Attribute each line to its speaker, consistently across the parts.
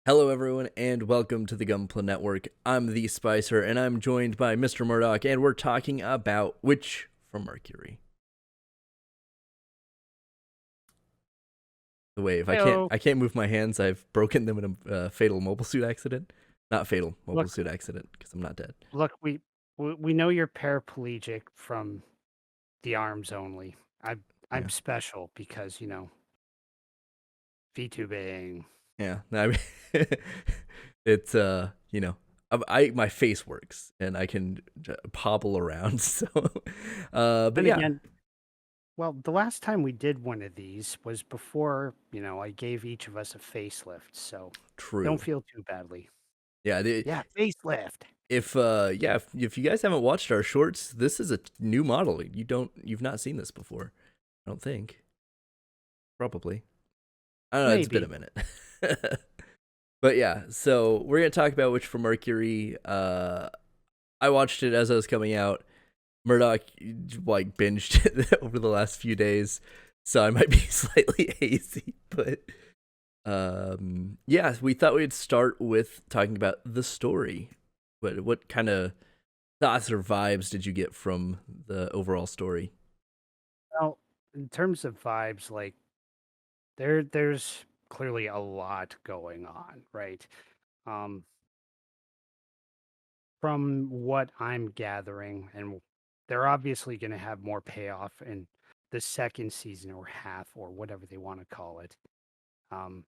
Speaker 1: Hello, everyone, and welcome to the Gunpla Network. I'm the Spicer, and I'm joined by Mr. Murdock, and we're talking about Witch from Mercury. The wave. I can't.
Speaker 2: Heyo.
Speaker 1: I can't move my hands. I've broken them in a fatal mobile suit accident. Not fatal mobile
Speaker 2: Look,
Speaker 1: suit accident because I'm not dead.
Speaker 2: look, we know you're paraplegic from the arms only. I'm
Speaker 1: Yeah,
Speaker 2: special because VTubing.
Speaker 1: yeah. No, I mean, it's my face works and I can hobble around. So, but
Speaker 2: And
Speaker 1: yeah,
Speaker 2: again, well, the last time we did one of these was before I gave each of us a facelift. So don't
Speaker 1: true.
Speaker 2: feel too badly.
Speaker 1: Yeah,
Speaker 2: Yeah, facelift.
Speaker 1: if you guys haven't watched our shorts, this is a new model. You've not seen this before. I don't think. Probably. I don't know, it's been a
Speaker 2: Maybe.
Speaker 1: minute. But yeah, so we're gonna talk about Witch from Mercury. I watched it as I was coming out. Murdock like binged it over the last few days, so I might be slightly hazy, but yeah, we thought we'd start with talking about the story. What kind of thoughts or vibes did you get from the overall story?
Speaker 2: Well, in terms of vibes, like there's clearly a lot going on, right? Um, from what I'm gathering, and they're obviously going to have more payoff in the second season or half or whatever they want to call it. Um,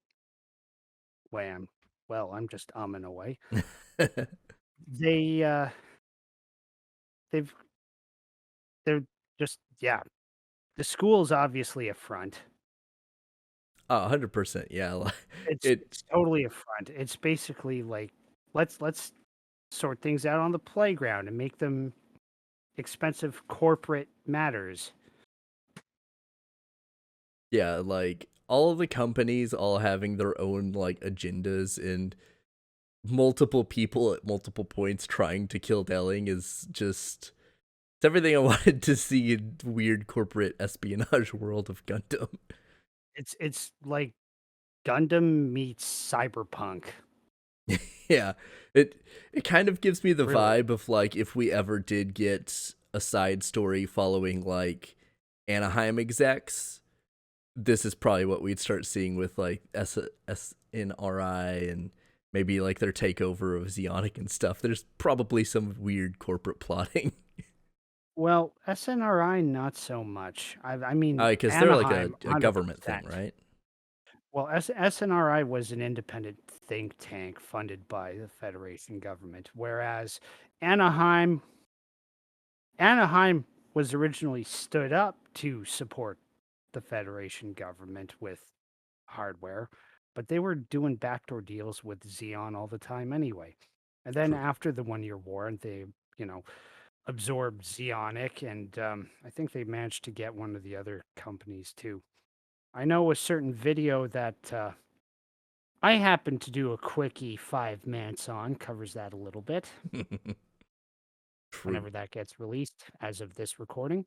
Speaker 2: wham. Well, I'm just umming away. They they've they're just yeah. The school's obviously a front.
Speaker 1: Oh, 100%. Yeah.
Speaker 2: It's
Speaker 1: It
Speaker 2: it's totally a front. It's basically like let's sort things out on the playground and make them expensive corporate matters.
Speaker 1: yeah, like all of the companies all having their own like agendas and multiple people at multiple points trying to kill Delling is just it's everything I wanted to see in weird corporate espionage world of Gundam.
Speaker 2: It's like Gundam meets cyberpunk.
Speaker 1: Yeah. It kind of gives me the
Speaker 2: Really?
Speaker 1: vibe of like if we ever did get a side story following like Anaheim execs, this is probably what we'd start seeing with like SNRI and maybe like their takeover of Zeonic and stuff. There's probably some weird corporate plotting.
Speaker 2: Well, SNRI not so much. I mean
Speaker 1: Because they're like
Speaker 2: Anaheim,
Speaker 1: a government thing,
Speaker 2: 100%.
Speaker 1: right?
Speaker 2: Well, SNRI was an independent think tank funded by the Federation government, whereas Anaheim Anaheim was originally stood up to support the Federation government with hardware, but they were doing backdoor deals with Xeon all the time anyway. And then
Speaker 1: True.
Speaker 2: after the 1 Year War, they, you know, absorbed Xeonic, and I think they managed to get one of the other companies too. I know a certain video that I happen to do a quickie 5 minutes on, covers that a little bit
Speaker 1: True.
Speaker 2: whenever that gets released as of this recording.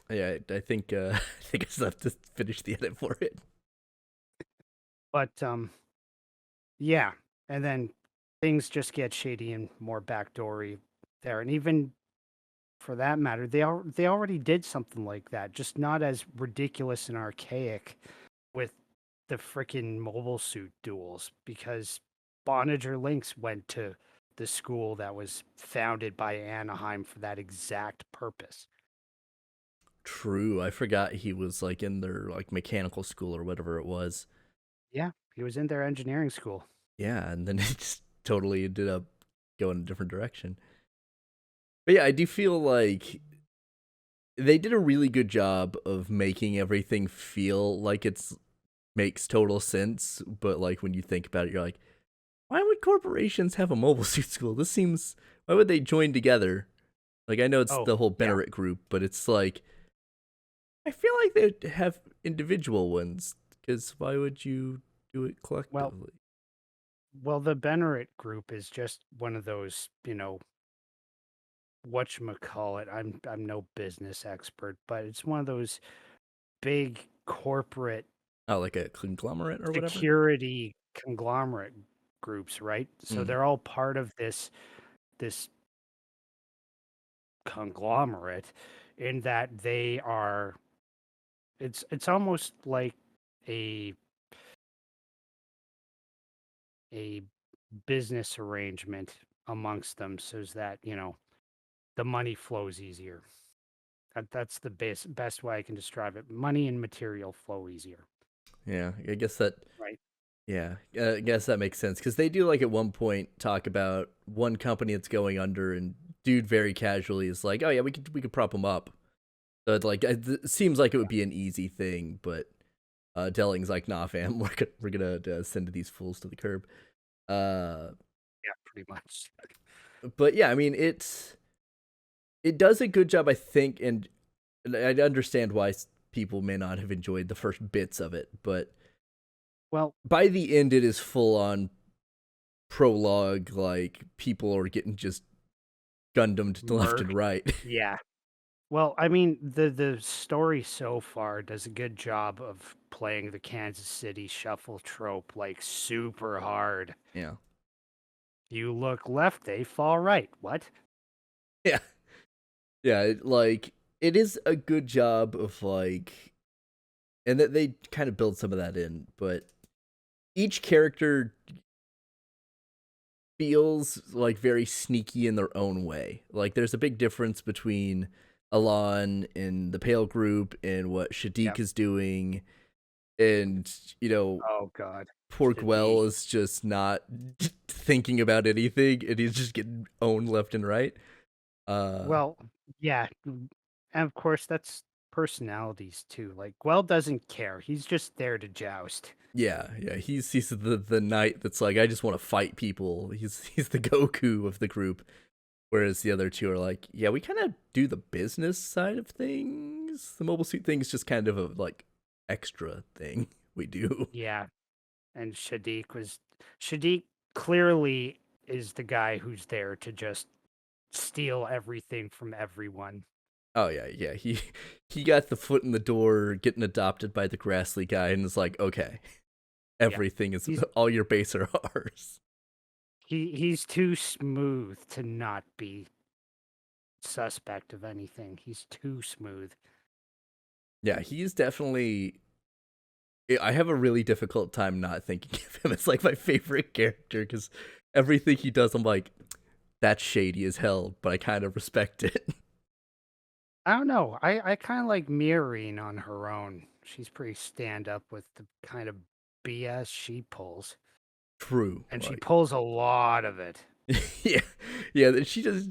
Speaker 1: Yeah, I think I think I still have to finish the edit for it.
Speaker 2: But yeah, and then things just get shady and more backdoory there. And even for that matter, they already did something like that, just not as ridiculous and archaic with the freaking mobile suit duels because Bonager Lynx went to the school that was founded by Anaheim for that exact purpose.
Speaker 1: True. I forgot he was like in their like mechanical school or whatever it was.
Speaker 2: Yeah, he was in their engineering school.
Speaker 1: Yeah, and then it just totally ended up going a different direction. But yeah, I do feel like they did a really good job of making everything feel like it's makes total sense, but like when you think about it, you're like, why would corporations have a mobile suit school? This seems why would they join together? Like I know it's
Speaker 2: Oh,
Speaker 1: the whole
Speaker 2: yeah.
Speaker 1: Bennett group, but it's like I feel like they'd have individual ones because why would you do it
Speaker 2: Well,
Speaker 1: collectively?
Speaker 2: well, the Bennett group is just one of those, whatchamacallit. I'm no business expert, but it's one of those big corporate
Speaker 1: Oh, like a conglomerate or whatever.
Speaker 2: security conglomerate groups, right? So
Speaker 1: Mm.
Speaker 2: they're all part of this conglomerate in that they are it's almost like a a business arrangement amongst them so that, the money flows easier. That's the best way I can describe it. Money and material flow easier,
Speaker 1: Yeah, I guess that.
Speaker 2: right?
Speaker 1: Yeah, I guess that makes sense because they do like at one point talk about one company that's going under, and dude very casually is like, "Oh yeah, we could prop them up." So it seems like it would be an easy thing, but Delling's like, "Nah, fam, we're gonna send these fools to the curb." Uh,
Speaker 2: Yeah, pretty much.
Speaker 1: but yeah, I mean it does a good job, I think, and I understand why people may not have enjoyed the first bits of it, but
Speaker 2: Well,
Speaker 1: by the end, it is full on prologue. Like people are getting just Gundam to left and
Speaker 2: Merc.
Speaker 1: right.
Speaker 2: Yeah. Well, I mean, the story so far does a good job of playing the Kansas City shuffle trope like super hard.
Speaker 1: Yeah,
Speaker 2: You look left, they fall right. What?
Speaker 1: yeah, yeah. Like it is a good job of like, and that they kind of build some of that in, but each character feels like very sneaky in their own way. Like there's a big difference between Alon in the Pale group and what Shadiq
Speaker 2: Yep.
Speaker 1: is doing, and
Speaker 2: Oh God.
Speaker 1: poor
Speaker 2: Shadi.
Speaker 1: Gwell is just not thinking about anything, and he's just getting owned left and right. Uh,
Speaker 2: Well, yeah. And of course, that's personalities too. Like, Gwell doesn't care. He's just there to joust.
Speaker 1: yeah, yeah. He's the knight that's like, I just want to fight people. He's the Goku of the group, whereas the other two are like, yeah, we kind of do the business side of things. The mobile suit thing is just kind of a like extra thing we do.
Speaker 2: Yeah. And Shadiq clearly is the guy who's there to just steal everything from everyone.
Speaker 1: Oh yeah, yeah. He got the foot in the door, getting adopted by the Grassley guy, and is like, okay,
Speaker 2: Yeah.
Speaker 1: everything is
Speaker 2: He's
Speaker 1: all your base are ours.
Speaker 2: he's too smooth to not be suspect of anything. He's too smooth.
Speaker 1: Yeah, he's definitely. I have a really difficult time not thinking of him as like my favorite character because everything he does, I'm like, that's shady as hell, but I kind of respect it.
Speaker 2: I don't know. I kind of like Mirroring on her own. She's pretty stand up with the kind of BS she pulls,
Speaker 1: True,
Speaker 2: and she
Speaker 1: like,
Speaker 2: pulls a lot of it.
Speaker 1: yeah, yeah. She does,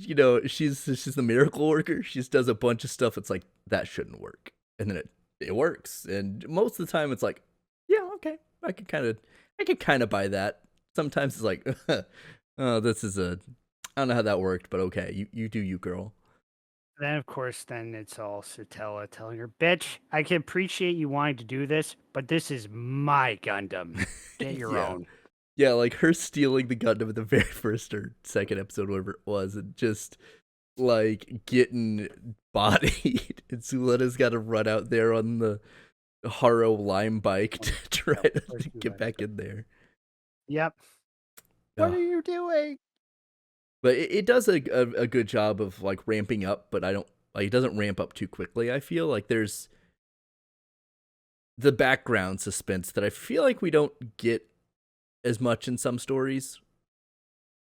Speaker 1: she's the miracle worker. She just does a bunch of stuff. It's like that shouldn't work, and then it works. And most of the time, it's like, yeah, okay, I could kind of buy that. Sometimes it's like, oh, this is I don't know how that worked, but okay, you do you, girl.
Speaker 2: Then, of course, then it's all Satella telling her, "Bitch, I can appreciate you wanting to do this, but this is my Gundam. Get your
Speaker 1: Yeah.
Speaker 2: own."
Speaker 1: Yeah, like her stealing the Gundam in the very first or second episode, whatever it was, and just like getting bodied. And Suletta's got to run out there on the Haro lime bike to try
Speaker 2: Yep,
Speaker 1: to
Speaker 2: first you
Speaker 1: get
Speaker 2: let it
Speaker 1: back
Speaker 2: go.
Speaker 1: in there.
Speaker 2: Yep. What
Speaker 1: Oh.
Speaker 2: are you doing?
Speaker 1: But it does a good job of like ramping up, but I don't like it doesn't ramp up too quickly. I feel like there's the background suspense that I feel like we don't get as much in some stories.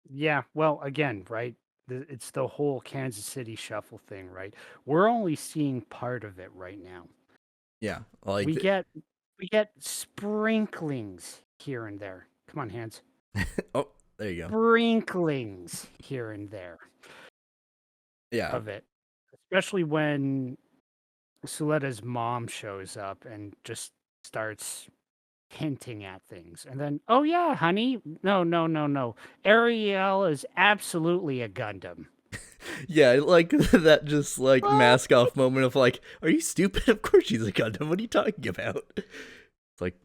Speaker 2: Yeah, well, again, right? It's the whole Kansas City shuffle thing, right? We're only seeing part of it right now.
Speaker 1: Yeah, like
Speaker 2: We get we get sprinklings here and there. Come on, hands.
Speaker 1: oh, there you go.
Speaker 2: Sprinklings here and there
Speaker 1: Yeah,
Speaker 2: of it. Especially when Suletta's mom shows up and just starts hinting at things. And then, oh yeah, honey. No, no, no, no. Ariel is absolutely a Gundam.
Speaker 1: yeah, like that just like
Speaker 2: What?
Speaker 1: mask off moment of like, are you stupid? Of course she's a Gundam. What are you talking about? It's like,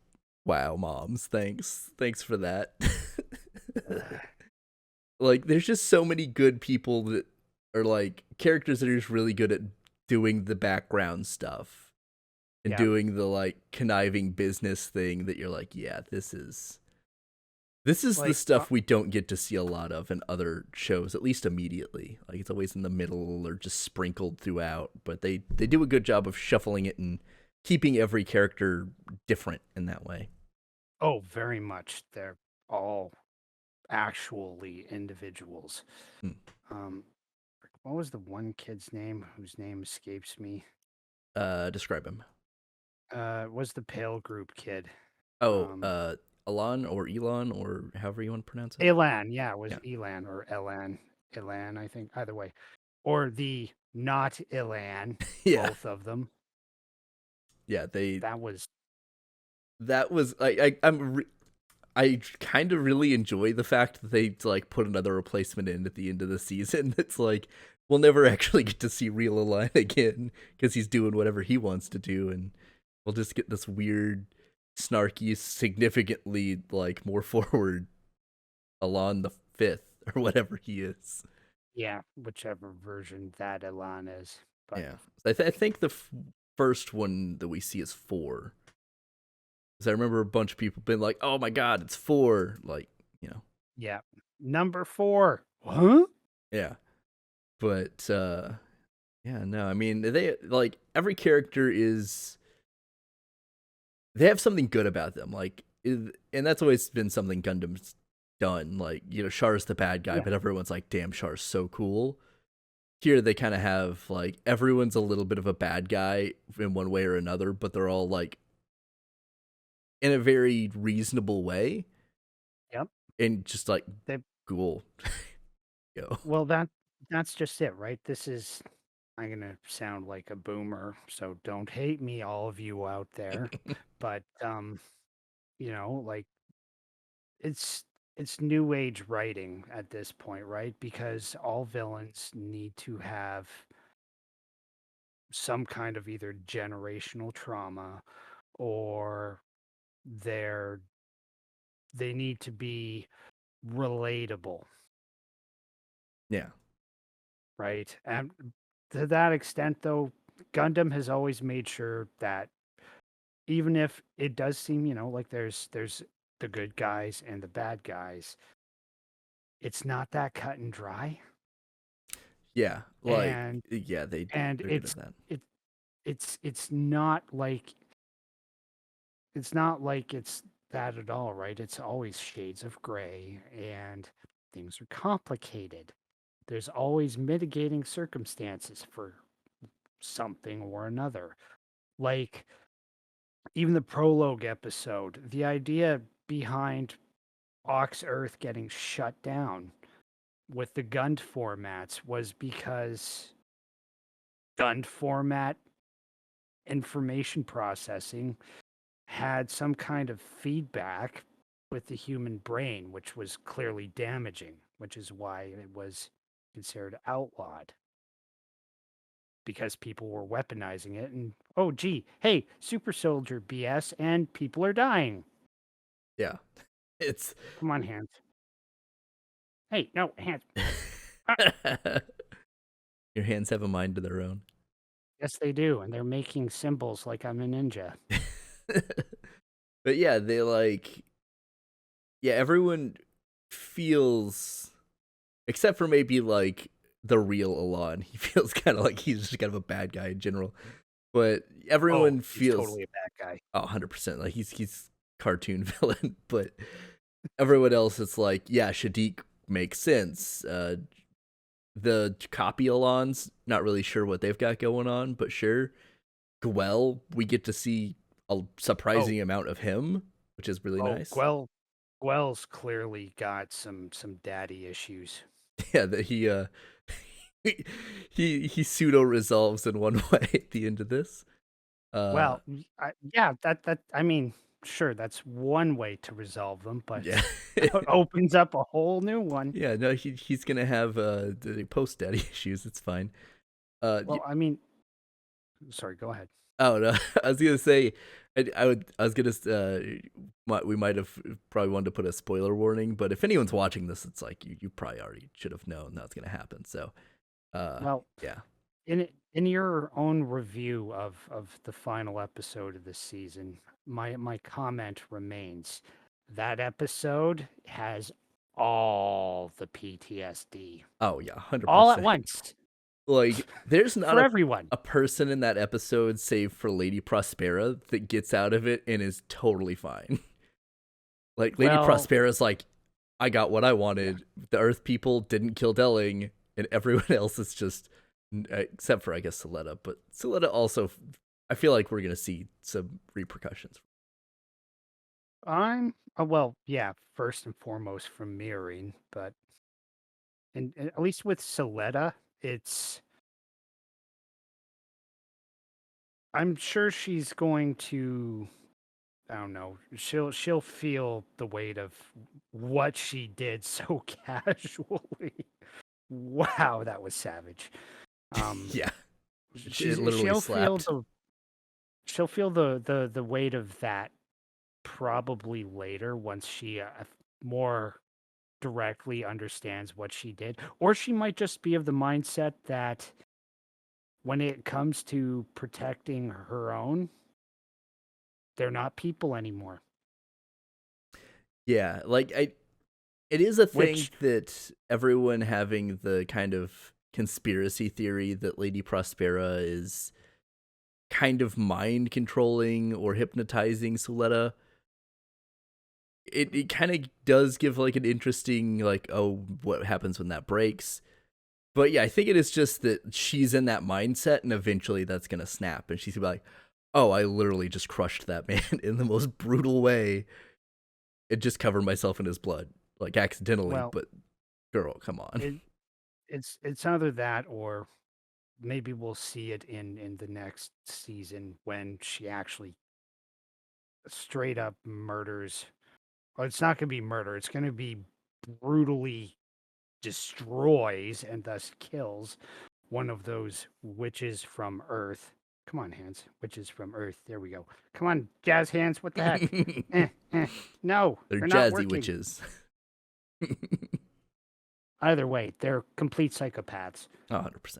Speaker 1: wow, moms, thanks for that. Like, there's just so many good people that are like characters that are just really good at doing the background stuff and
Speaker 2: Yeah.
Speaker 1: doing the like conniving business thing that you're like, yeah, this is This is the
Speaker 2: Like,
Speaker 1: stuff we don't get to see a lot of in other shows, at least immediately. Like it's always in the middle or just sprinkled throughout. But they do a good job of shuffling it and keeping every character different in that way.
Speaker 2: oh, very much. They're all actually individuals.
Speaker 1: Hmm.
Speaker 2: Um, what was the one kid's name whose name escapes me?
Speaker 1: Describe him.
Speaker 2: It was the Pale Group kid.
Speaker 1: Oh,
Speaker 2: Um,
Speaker 1: Elon or Elon or however you want to pronounce it.
Speaker 2: Elan, yeah, it was
Speaker 1: Yeah,
Speaker 2: Elan or Elan. Elan, I think. Either way. Or the not Elan,
Speaker 1: yeah,
Speaker 2: both of them.
Speaker 1: yeah.
Speaker 2: That was
Speaker 1: That was I kind of really enjoy the fact that they like put another replacement in at the end of the season. It's like we'll never actually get to see real Align again because he's doing whatever he wants to do, and we'll just get this weird, snarky, significantly like more forward Alon the fifth or whatever he is.
Speaker 2: yeah, whichever version that Elan is. But
Speaker 1: Yeah, I think the first one that we see is 4. Because I remember a bunch of people being like, "Oh my god, it's 4!" Like, you know,
Speaker 2: yeah. Number 4. Huh?
Speaker 1: yeah. But yeah, no, I mean they like every character is they have something good about them, like, and that's always been something Gundam's done. Like, you know, Char's the bad guy,
Speaker 2: Yeah.
Speaker 1: but everyone's like, "Damn, Char's so cool." Here they kind of have like everyone's a little bit of a bad guy in one way or another, but they're all like in a very reasonable way
Speaker 2: Yep.
Speaker 1: and just like
Speaker 2: They
Speaker 1: cool. Yo.
Speaker 2: well that's just it, right? This is I'm gonna sound like a boomer, so don't hate me, all of you out there. But like it's it's new age writing at this point, right? Because all villains need to have some kind of either generational trauma or they're they need to be relatable,
Speaker 1: Yeah.
Speaker 2: right? And to that extent though, Gundam has always made sure that even if it does seem, like there's the good guys and the bad guys, it's not that cut and dry.
Speaker 1: Yeah. Like
Speaker 2: And
Speaker 1: yeah,
Speaker 2: and
Speaker 1: they're good at that.
Speaker 2: it it's not like it's that at all, right? It's always shades of gray and things are complicated. There's always mitigating circumstances for something or another. Like even the prologue episode, the idea behind Ox Earth getting shut down with the Gund formats was because Gund format information processing had some kind of feedback with the human brain, which was clearly damaging, which is why it was considered outlawed because people were weaponizing it. And oh, gee, hey, super soldier BS, and people are dying.
Speaker 1: Yeah. It's
Speaker 2: Come on, hands. Hey, no, hands. Ah,
Speaker 1: your hands have a mind of their own.
Speaker 2: yes, they do. And they're making symbols like I'm a ninja.
Speaker 1: But yeah, they like yeah, everyone feels except for maybe like the real Alon. He feels kind of like he's just kind of a bad guy in general. But
Speaker 2: Oh,
Speaker 1: everyone
Speaker 2: he's
Speaker 1: feels
Speaker 2: totally a bad guy.
Speaker 1: oh, 100% like he's cartoon villain, but everyone else it's like, yeah, Shadiq makes sense. The copy Alons, not really sure what they've got going on, but sure. Gwell, we get to see a
Speaker 2: Oh,
Speaker 1: surprising amount of him, which is really
Speaker 2: oh,
Speaker 1: nice.
Speaker 2: Gwell's clearly got some daddy issues.
Speaker 1: Yeah, that he he pseudo resolves in one way at the end of this. Uh
Speaker 2: Well, yeah, that I mean, sure, that's one way to resolve them, but
Speaker 1: yeah.
Speaker 2: it opens up a whole new one.
Speaker 1: Yeah, no, he's gonna have the post daddy issues. It's fine. Uh,
Speaker 2: Well, I mean, sorry, go ahead.
Speaker 1: oh no, I was gonna say, I was gonna we might have probably wanted to put a spoiler warning, but if anyone's watching this, it's like you probably already should have known that's gonna happen. So,
Speaker 2: Well,
Speaker 1: yeah,
Speaker 2: in your own review of the final episode of this season, my comment remains. that episode has all the PTSD
Speaker 1: Oh yeah,
Speaker 2: all at
Speaker 1: 100%.
Speaker 2: once
Speaker 1: Like, there's not
Speaker 2: for everyone.
Speaker 1: a person in that episode, save for Lady Prospera, that gets out of it and is totally fine. Like, Lady
Speaker 2: Well,
Speaker 1: Prospera's like, I got what I
Speaker 2: yeah.
Speaker 1: wanted. The Earth people didn't kill Delling, and everyone else is just, except for, I guess, Suletta. But Suletta also, I feel like we're going to see some repercussions.
Speaker 2: I'm well, yeah, first and foremost from mirroring, but and at least with Soletta, it's I'm sure she's going to I don't know, she'll feel the weight of what she did so casually. Wow, that was savage. Um
Speaker 1: Yeah, it
Speaker 2: she's
Speaker 1: literally slapped.
Speaker 2: she'll feel the weight of that probably later once she more directly understands what she did. Or she might just be of the mindset that when it comes to protecting her own, they're not people anymore.
Speaker 1: Yeah, like, it is a thing
Speaker 2: Which,
Speaker 1: that everyone having the kind of conspiracy theory that Lady Prospera is kind of mind controlling or hypnotizing Suletta. It kind of does give like an interesting, like, oh, what happens when that breaks. But yeah, I think it is just that she's in that mindset, and eventually that's gonna snap, and she's gonna be like, "Oh, I literally just crushed that man in the most brutal way. It just covered myself in his blood, like accidentally."
Speaker 2: well,
Speaker 1: But girl, come on.
Speaker 2: it it's either that or maybe we'll see it in the next season when she actually straight up murders. Well, it's not going to be murder. It's going to be brutally destroys and thus kills one of those witches from Earth. Come on, hands. Witches from Earth. There we go. Come on, jazz hands. What the heck?
Speaker 1: They're
Speaker 2: No, they're not
Speaker 1: jazzy
Speaker 2: working.
Speaker 1: witches.
Speaker 2: Either way, they're complete psychopaths.
Speaker 1: 100%.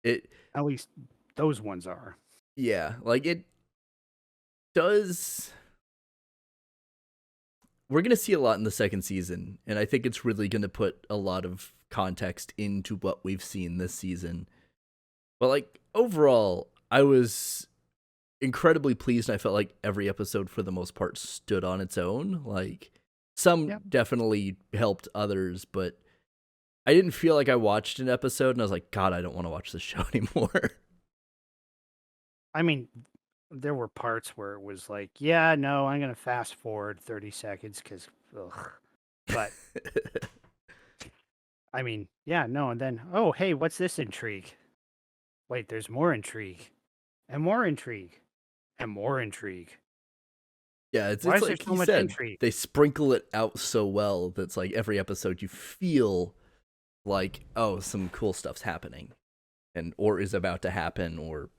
Speaker 1: It
Speaker 2: At least those ones are.
Speaker 1: Yeah, like it does. We're gonna see a lot in the second season, and I think it's really gonna put a lot of context into what we've seen this season. But like overall, I was incredibly pleased. And I felt like every episode, for the most part, stood on its own. Like some
Speaker 2: Yep.
Speaker 1: definitely helped others, but I didn't feel like I watched an episode and I was like, God, I don't want to watch this show anymore.
Speaker 2: I mean, there were parts where it was like, yeah, no, I'm going to fast forward 30 seconds because, ugh. But, I mean, yeah, no. And then, oh, hey, what's this intrigue? Wait, there's more intrigue and more intrigue and more intrigue.
Speaker 1: Yeah,
Speaker 2: Why
Speaker 1: it's
Speaker 2: is there
Speaker 1: like
Speaker 2: so
Speaker 1: you
Speaker 2: much
Speaker 1: said,
Speaker 2: intrigue?
Speaker 1: they sprinkle it out so well that's like every episode you feel like, oh, some cool stuff's happening, and or is about to happen, or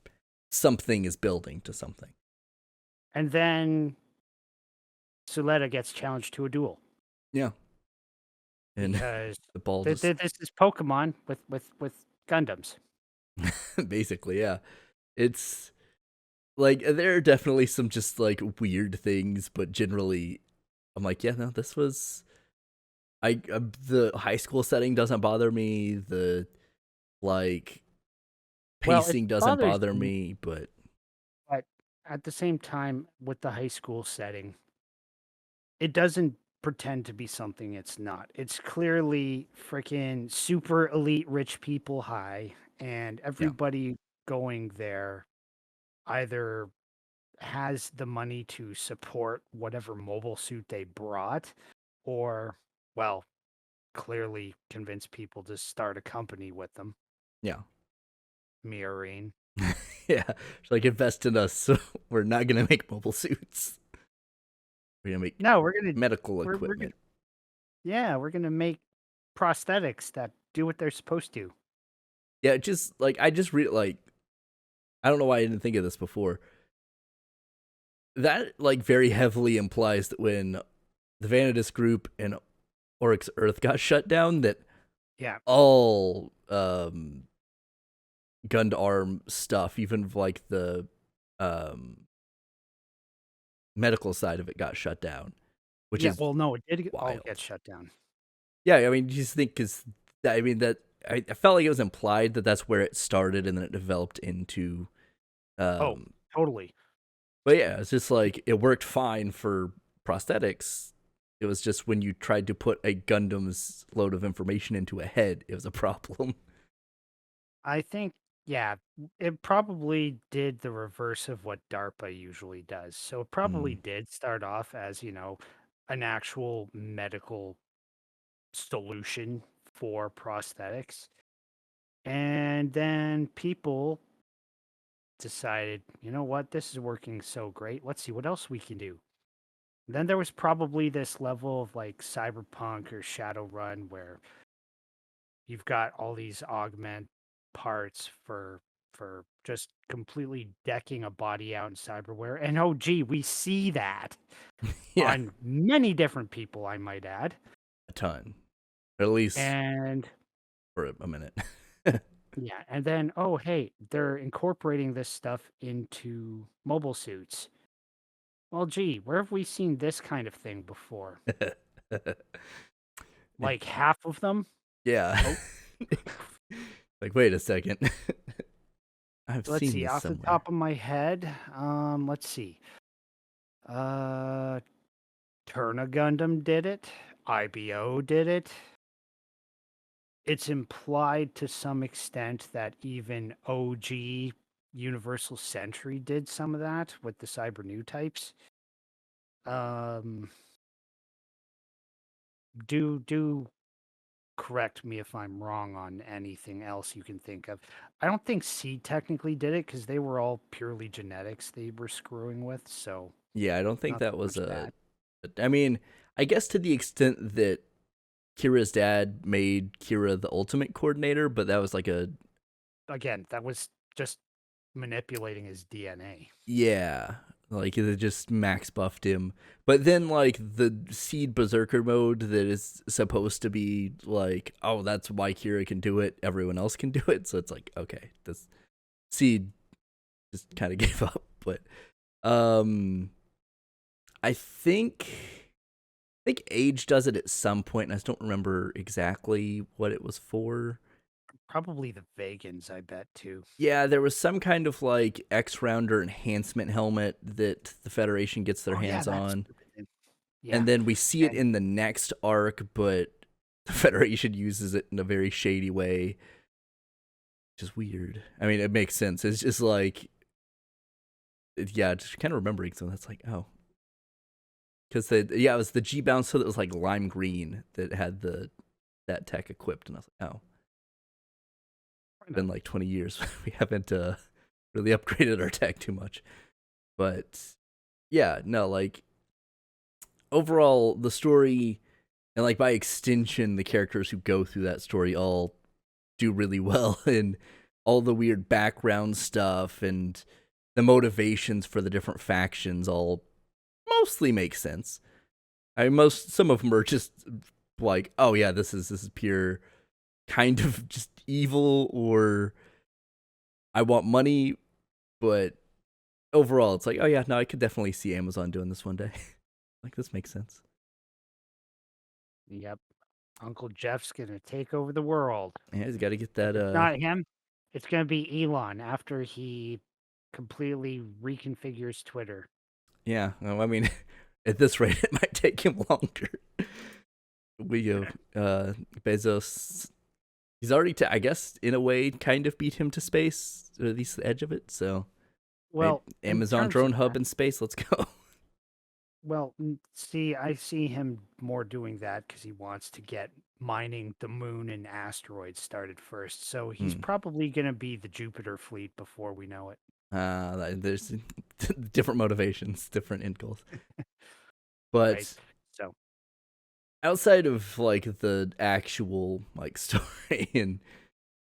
Speaker 1: something is building to something.
Speaker 2: And then Suletta gets challenged to a duel
Speaker 1: Yeah, and
Speaker 2: because
Speaker 1: the ball just
Speaker 2: this is Pokemon with Gundams.
Speaker 1: basically, yeah, it's like there are definitely some just like weird things, but generally, I'm like, yeah, no, this was the high school setting doesn't bother me. The like
Speaker 2: Well, it
Speaker 1: pacing doesn't
Speaker 2: bothers
Speaker 1: bother
Speaker 2: me,
Speaker 1: me, but
Speaker 2: but at the same time, with the high school setting, it doesn't pretend to be something it's not. It's clearly freaking super elite rich people high, and
Speaker 1: yeah,
Speaker 2: everybody going there either has the money to support whatever mobile suit they brought, or, well, clearly convince people to start a company with them.
Speaker 1: yeah.
Speaker 2: Mirroring.
Speaker 1: Yeah, she's like, invest in us. So we're not gonna make mobile suits. We're gonna make
Speaker 2: No,
Speaker 1: medical
Speaker 2: we're gonna
Speaker 1: equipment.
Speaker 2: yeah, we're gonna make prosthetics that do what they're supposed to.
Speaker 1: Yeah, just like I just read like I don't know why I didn't think of this before. That like very heavily implies that when the Vanadis group and Oryx Earth got shut down, that
Speaker 2: Yeah.
Speaker 1: all Gundam stuff, even like the um medical side of it got shut down, which
Speaker 2: Yeah,
Speaker 1: is
Speaker 2: well, no, it did all get
Speaker 1: wild.
Speaker 2: shut down.
Speaker 1: Yeah, I mean, you just think because I mean that I felt like it was implied that that's where it started, and then it developed into.
Speaker 2: Oh,
Speaker 1: Um,
Speaker 2: totally.
Speaker 1: but yeah, it's just like it worked fine for prosthetics. It was just when you tried to put a Gundam's load of information into a head, it was a problem.
Speaker 2: I think, yeah, it probably did the reverse of what DARPA usually does. So it probably
Speaker 1: Mm.
Speaker 2: did start off as, an actual medical solution for prosthetics. And then people decided, you know what, this is working so great. Let's see what else we can do. Then there was probably this level of like cyberpunk or Shadowrun where you've got all these augment parts for just completely decking a body out in cyberware. And oh gee, we see that
Speaker 1: Yeah,
Speaker 2: on many different people, I might add.
Speaker 1: a ton, or at least
Speaker 2: And
Speaker 1: for a minute.
Speaker 2: yeah, and then oh hey, they're incorporating this stuff into mobile suits. Well, gee, where have we seen this kind of thing before? Like half of them?
Speaker 1: Yeah.
Speaker 2: Oh,
Speaker 1: Like, wait a second. I've
Speaker 2: let's
Speaker 1: seen
Speaker 2: see,
Speaker 1: this
Speaker 2: off the
Speaker 1: somewhere.
Speaker 2: top of my head, let's see. Uh, Turna Gundam did it. IBO did it. It's implied to some extent that even OG Universal Century did some of that with the Cyber New types. Um, do correct me if I'm wrong on anything else you can think of. I don't think Seed technically did it because they were all purely genetics they were screwing with, so
Speaker 1: Yeah, I don't think
Speaker 2: not
Speaker 1: that
Speaker 2: so
Speaker 1: was
Speaker 2: much
Speaker 1: a.
Speaker 2: that.
Speaker 1: I mean, I guess to the extent that Kira's dad made Kira the ultimate coordinator, but that was like a.
Speaker 2: Again, that was just manipulating his DNA.
Speaker 1: Yeah, like it just max buffed him. But then, like, the Seed Berserker mode that is supposed to be like, oh, that's why Kira can do it, everyone else can do it. So it's like, okay, this Seed just kind of gave up. But um, I think Age does it at some point, and I just don't remember exactly what it was for.
Speaker 2: Probably the Vegans, I bet too.
Speaker 1: Yeah, there was some kind of like X Rounder enhancement helmet that the Federation gets their
Speaker 2: Oh yeah,
Speaker 1: hands
Speaker 2: that's
Speaker 1: on.
Speaker 2: yeah.
Speaker 1: And then we see it
Speaker 2: And
Speaker 1: in the next arc, but the Federation uses it in a very shady way, which is weird. I mean, it makes sense. It's just like, yeah, just kind of remembering something that's like, oh, because it was the G bouncer that was like lime green that had that tech equipped, and I was like, oh, been like 20 years. We haven't really upgraded our tech too much, but yeah, no, like overall the story and like by extension the characters who go through that story all do really well and all the weird background stuff and the motivations for the different factions all mostly make sense. I mean, some of them are just like, oh yeah, this is pure kind of just evil or I want money, but overall it's like, oh yeah, no, I could definitely see Amazon doing this one day. Like this makes sense.
Speaker 2: yep, Uncle Jeff's gonna take over the world.
Speaker 1: Yeah, he's got to get
Speaker 2: If
Speaker 1: that.
Speaker 2: it's not him, it's gonna be Elon after he completely reconfigures Twitter.
Speaker 1: Yeah, well, I mean, at this rate, it might take him longer. We go, Bezos. He's already, I guess, in a way, kind of beat him to space, or at least the edge of it. So, right,
Speaker 2: Well, in
Speaker 1: Amazon
Speaker 2: terms
Speaker 1: drone
Speaker 2: of
Speaker 1: hub
Speaker 2: that,
Speaker 1: in space. Let's go.
Speaker 2: well, see, I see him more doing that because he wants to get mining the moon and asteroids started first. So he's
Speaker 1: Hmm.
Speaker 2: probably gonna be the Jupiter fleet before we know it.
Speaker 1: There's different motivations, different end goals.
Speaker 2: Right.
Speaker 1: But
Speaker 2: So
Speaker 1: outside of like the actual like story and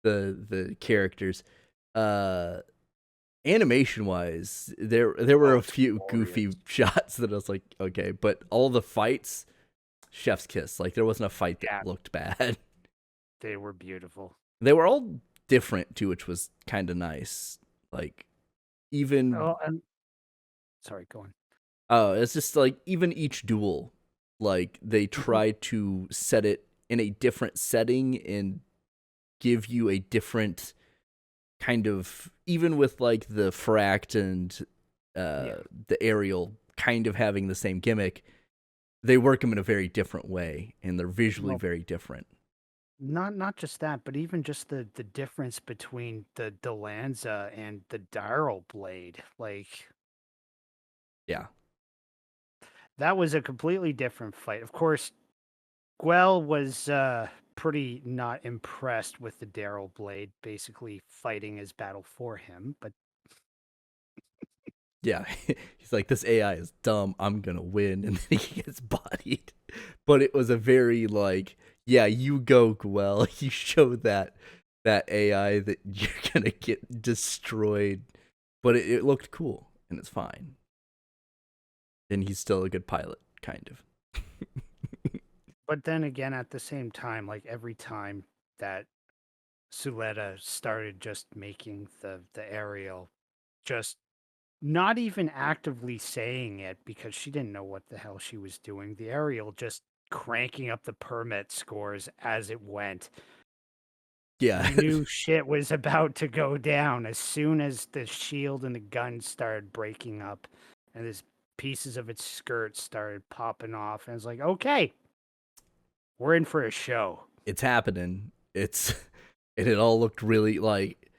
Speaker 1: the characters, uh animation wise, there were
Speaker 2: oh,
Speaker 1: a
Speaker 2: it's
Speaker 1: few
Speaker 2: glorious.
Speaker 1: goofy shots that I was like, okay, but all the fights, chef's kiss. Like there wasn't a fight that
Speaker 2: Yeah,
Speaker 1: looked bad.
Speaker 2: they were beautiful.
Speaker 1: They were all different too, which was kind of nice. Like even
Speaker 2: Oh, and sorry, go on.
Speaker 1: Oh, it's just like even each duel, like they
Speaker 2: Mhm.
Speaker 1: try to set it in a different setting and give you a different kind of, even with like the fract and
Speaker 2: Yeah.
Speaker 1: the aerial kind of having the same gimmick, they work them in a very different way and they're visually
Speaker 2: Well,
Speaker 1: very different.
Speaker 2: not just that, but even just the difference between the Lanza and the Darrell blade. Like
Speaker 1: Yeah.
Speaker 2: that was a completely different fight. Of course, Guel was pretty not impressed with the Darrell blade basically fighting his battle for him, but
Speaker 1: Yeah. He's like, this AI is dumb, I'm gonna win, and then he gets bodied. But it was a very like, yeah, you go well, you show that AI that you're gonna get destroyed. But it looked cool and it's fine. And he's still a good pilot, kind of.
Speaker 2: then again at the same time, like every time that Suletta started just making the aerial, just not even actively saying it because she didn't know what the hell she was doing. The aerial just cranking up the permit scores as it went.
Speaker 1: Yeah.
Speaker 2: You knew shit was about to go down as soon as the shield and the gun started breaking up and this pieces of its skirt started popping off. And it's like, okay, we're in for a show.
Speaker 1: It's happening. It's and it all looked really like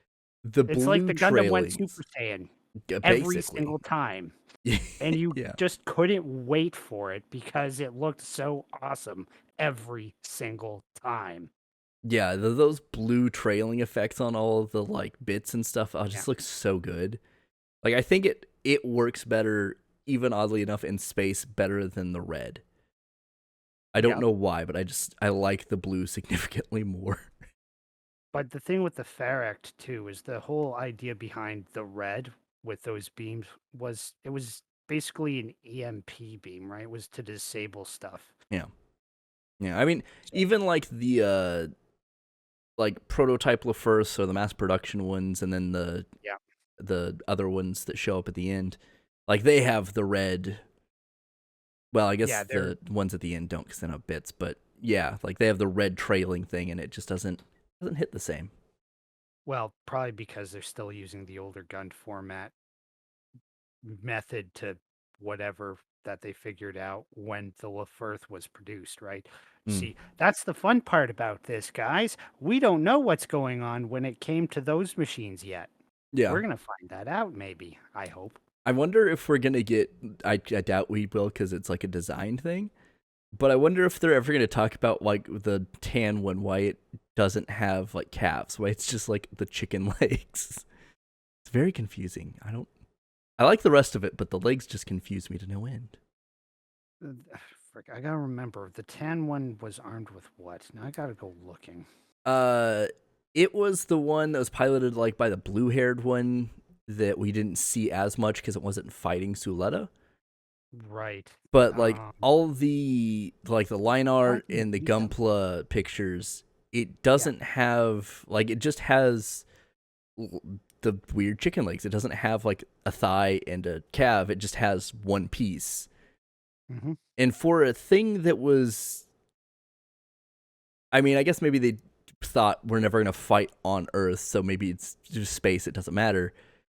Speaker 1: the
Speaker 2: It's like
Speaker 1: blue
Speaker 2: the Gundam went
Speaker 1: trailings.
Speaker 2: Super Saiyan every
Speaker 1: Basically.
Speaker 2: single time. And you
Speaker 1: Yeah.
Speaker 2: just couldn't wait for it because it looked so awesome every single time.
Speaker 1: Yeah, those blue trailing effects on all of the like bits and stuff,
Speaker 2: Yeah.
Speaker 1: just looks so good. Like I think it works better, even oddly enough, in space better than the red. I don't
Speaker 2: Yep.
Speaker 1: know why, but I like the blue significantly more.
Speaker 2: But the thing with the Ferrect too is the whole idea behind the red with those beams was it was basically an EMP beam, right? It was to disable stuff.
Speaker 1: Yeah. Yeah. I mean,
Speaker 2: So,
Speaker 1: even like the like prototype LaFerce or the mass production ones and then
Speaker 2: yeah.
Speaker 1: the other ones that show up at the end, like they have the red. Well, I guess
Speaker 2: Yeah, they're
Speaker 1: the ones at the end don't because they don't have bits, but yeah, like they have the red trailing thing, and it just doesn't hit the same.
Speaker 2: well, probably because they're still using the older gun format method to whatever that they figured out when the LaFerth was produced, right?
Speaker 1: Mm.
Speaker 2: See, that's the fun part about this, guys. We don't know what's going on when it came to those machines yet.
Speaker 1: Yeah,
Speaker 2: We're gonna find that out, maybe. I hope.
Speaker 1: I wonder if we're gonna get. I doubt we will because it's like a design thing. But I wonder if they're ever gonna talk about like the tan one, why it doesn't have like calves, why it's just like the chicken legs. It's very confusing. I don't. I like the rest of it, but the legs just confuse me to no end.
Speaker 2: Uh, Frick, I gotta remember the tan one was armed with what? Now I gotta go looking.
Speaker 1: Uh, it was the one that was piloted like by the blue-haired one that we didn't see as much because it wasn't fighting Suletta.
Speaker 2: Right.
Speaker 1: But like
Speaker 2: Um,
Speaker 1: all the like the line
Speaker 2: oh, I
Speaker 1: art
Speaker 2: can
Speaker 1: and the
Speaker 2: see them.
Speaker 1: Gunpla pictures, it
Speaker 2: Yeah.
Speaker 1: doesn't have like it just has the weird chicken legs. It doesn't have like a thigh and a calf. It just has one piece.
Speaker 2: Hmm.
Speaker 1: And for a thing that was, I mean, I guess maybe they thought we're never gonna fight on Earth, so maybe it's just space. It doesn't matter.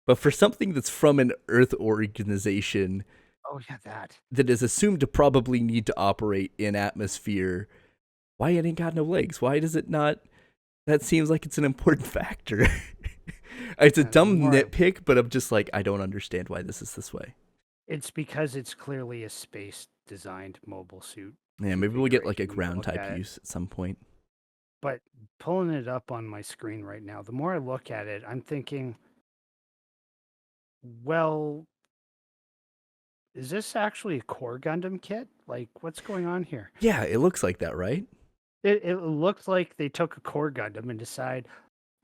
Speaker 1: But for something that's from an Earth organization
Speaker 2: Oh yeah, that.
Speaker 1: that is assumed to probably need to operate in atmosphere, why it ain't got no legs? Why does it not? That seems like it's an important factor. It's a
Speaker 2: The
Speaker 1: dumb
Speaker 2: more I,
Speaker 1: nitpick, but I'm just like, I don't understand why this is this way.
Speaker 2: it's because it's clearly a space designed mobile suit
Speaker 1: Yeah, maybe we'll get like a
Speaker 2: configuration when you
Speaker 1: ground
Speaker 2: look
Speaker 1: type
Speaker 2: at it.
Speaker 1: use at some point.
Speaker 2: But pulling it up on my screen right now, the more I look at it, I'm thinking, well, is this actually a core Gundam kit? Like, what's going on here?
Speaker 1: Yeah, it looks like that, right?
Speaker 2: It looked like they took a core Gundam and decide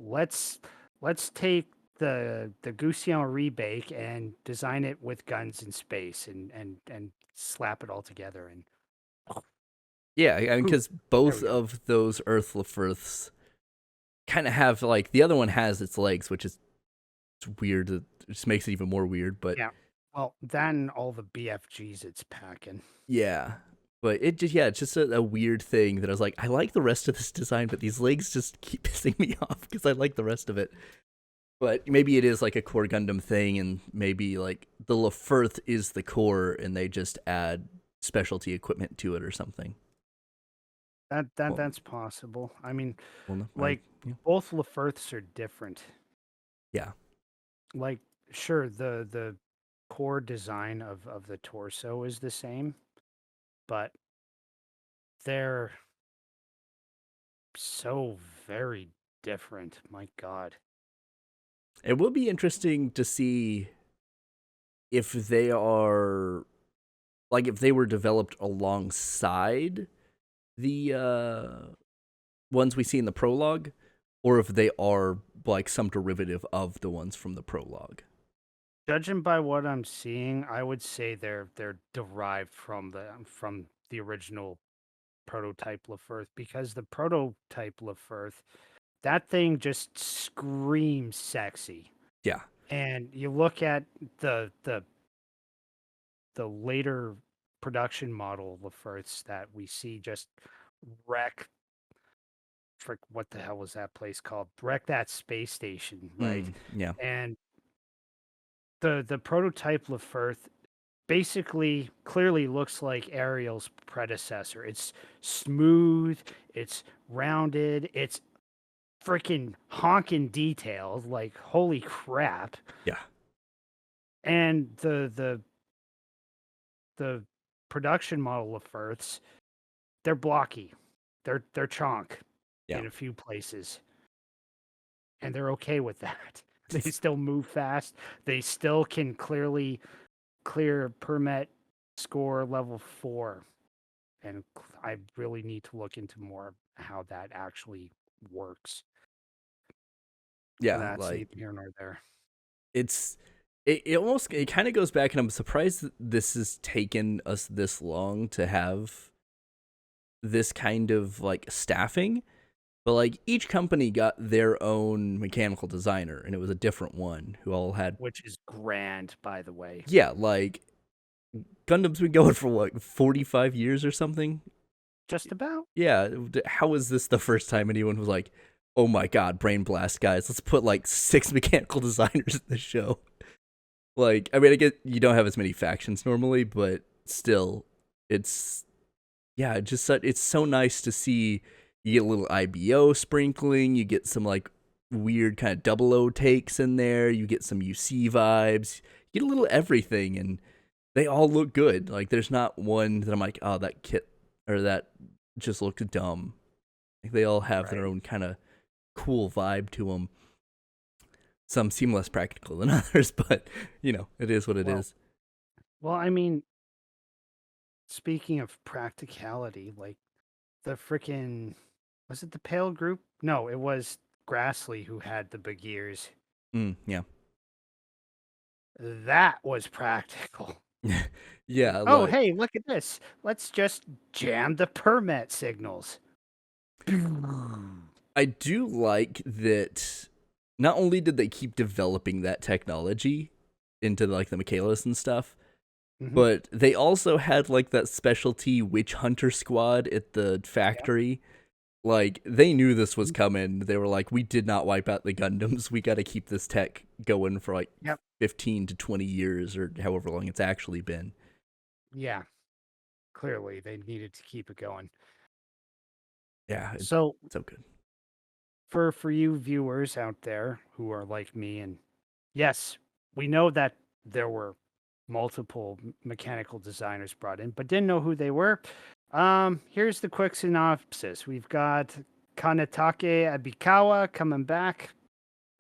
Speaker 2: let's let's take the Gusion rebake and design it with guns in space and slap it all together and
Speaker 1: Yeah, I mean,
Speaker 2: poof,
Speaker 1: because
Speaker 2: there
Speaker 1: both
Speaker 2: we go.
Speaker 1: of those Earth Lefurths kind of have like the other one has its legs, which is weird. It just makes it even more weird. But
Speaker 2: Yeah. Well, then all the BFGs it's packing.
Speaker 1: Yeah. But it just, yeah, it's just a weird thing that I was like, I like the rest of this design, but these legs just keep pissing me off because I like the rest of it. But maybe it is like a core Gundam thing, and maybe like the Lefirth is the core, and they just add specialty equipment to it or something. Well,
Speaker 2: That's possible. I mean,
Speaker 1: well, no,
Speaker 2: like
Speaker 1: yeah,
Speaker 2: both Lefirths are different.
Speaker 1: yeah.
Speaker 2: Like, sure, the core design of the torso is the same, but they're so very different. My God.
Speaker 1: It will be interesting to see if they are like if they were developed alongside the ones we see in the prologue, or if they are like some derivative of the ones from the prologue.
Speaker 2: Judging by what I'm seeing, I would say they're derived from the original prototype Lefirth because the prototype Lefirth, that thing just screams sexy.
Speaker 1: Yeah,
Speaker 2: And you look at the the the later production model Lefirths that we see just wreck frick what the hell was that place called? Wreck that space station, right?
Speaker 1: yeah,
Speaker 2: And the prototype Lefirth basically clearly looks like Ariel's predecessor. It's smooth, it's rounded, it's freaking honking detailed, like holy crap.
Speaker 1: yeah,
Speaker 2: And the production model of Firths, they're blocky. They're chonk
Speaker 1: yeah,
Speaker 2: in a few places. And they're okay with that. They still move fast. They still can clearly clear permit score level 4. And I really need to look into more how that actually works. But
Speaker 1: yeah.
Speaker 2: that's
Speaker 1: Like
Speaker 2: neither here nor there.
Speaker 1: it's it almost it kind of goes back, and I'm surprised that this has taken us this long to have this kind of like staffing. But like each company got their own mechanical designer, and it was a different one who all had,
Speaker 2: Which is grand, by the way.
Speaker 1: yeah, like Gundam's been going for what 45 years or something.
Speaker 2: Just about.
Speaker 1: Yeah, how is this the first time anyone was like, "Oh my god, brain blast, guys! Let's put like 6 mechanical designers in the show." Like, I mean, I get you don't have as many factions normally, but still, it's yeah, it's so nice to see. You get a little IBO sprinkling, you get some like weird kind of double O takes in there, you get some UC vibes, you get a little everything, and they all look good. Like, there's not one that I'm like, oh, that kit or that just looked dumb. Like, they all have their
Speaker 2: Right.
Speaker 1: own kind of cool vibe to them. Some seem less practical than others, but it is what it
Speaker 2: Well,
Speaker 1: is.
Speaker 2: well, I mean, speaking of practicality, like the freaking was it the Pale Group? No, it was Grassley who had the big ears.
Speaker 1: Yeah.
Speaker 2: That was practical.
Speaker 1: Yeah,
Speaker 2: Oh,
Speaker 1: like
Speaker 2: hey, look at this. Let's just jam the permit signals.
Speaker 1: I do like that not only did they keep developing that technology into like the Michaelis and stuff,
Speaker 2: Mm-hmm.
Speaker 1: but they also had like that specialty witch hunter squad at the
Speaker 2: Yep.
Speaker 1: factory. Like they knew this was coming. They were like, we did not wipe out the Gundams. We got to keep this tech going for like
Speaker 2: Yep.
Speaker 1: 15 to 20 years or however long it's actually been.
Speaker 2: Yeah. Clearly, they needed to keep it going.
Speaker 1: Yeah, it's
Speaker 2: So,
Speaker 1: so good.
Speaker 2: for you viewers out there who are like me, and yes, we know that there were multiple mechanical designers brought in, but didn't know who they were. Here's the quick synopsis. We've got Kanetake Abikawa coming back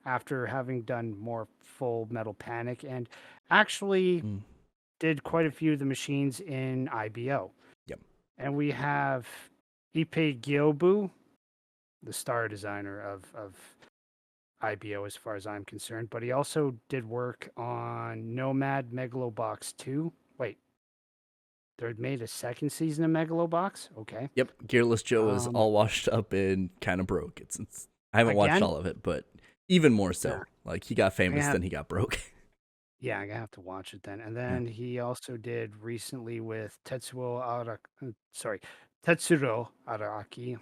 Speaker 2: after having done more Full Metal Panic and actually
Speaker 1: Mm,
Speaker 2: did quite a few of the machines in IBO.
Speaker 1: yep.
Speaker 2: And we have Ipe Gyobu, the star designer of IBO as far as I'm concerned, but he also did work on Nomad Megalobox 2. Wait, they made a second season of Megalobox? Okay.
Speaker 1: Yep. Gearless Joe is
Speaker 2: Um,
Speaker 1: all washed up and kind of broke. It's I haven't watched
Speaker 2: again,
Speaker 1: all of it, but even more
Speaker 2: yeah.
Speaker 1: so. Like he got famous,
Speaker 2: And
Speaker 1: then he got broke.
Speaker 2: Yeah, I have to watch it then. And
Speaker 1: Yeah.
Speaker 2: then he also did recently with Tetsuro Araki.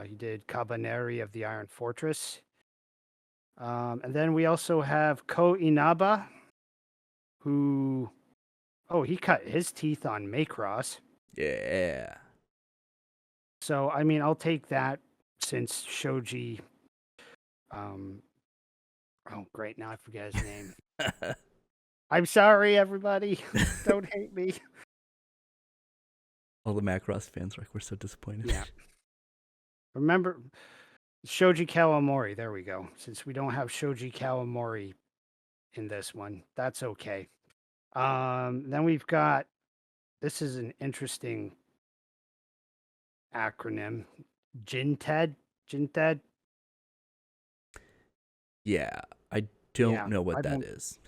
Speaker 2: He did Cabaneri of the Iron Fortress. And then we also have Ko Inaba, who he cut his teeth on Macross.
Speaker 1: Yeah.
Speaker 2: So I mean, I'll take that since Shoji. Um, oh, great! Now I forget his name. I'm sorry, everybody. Don't hate me.
Speaker 1: All the Macross fans were so disappointed.
Speaker 2: Yeah. Remember Shoji Kawamori. There we go. Since we don't have Shoji Kawamori in this one, that's okay. Then we've got this is an interesting acronym. Jinted. Jinted.
Speaker 1: Yeah, I don't
Speaker 2: Yeah.
Speaker 1: know
Speaker 2: I
Speaker 1: what that
Speaker 2: don't
Speaker 1: is.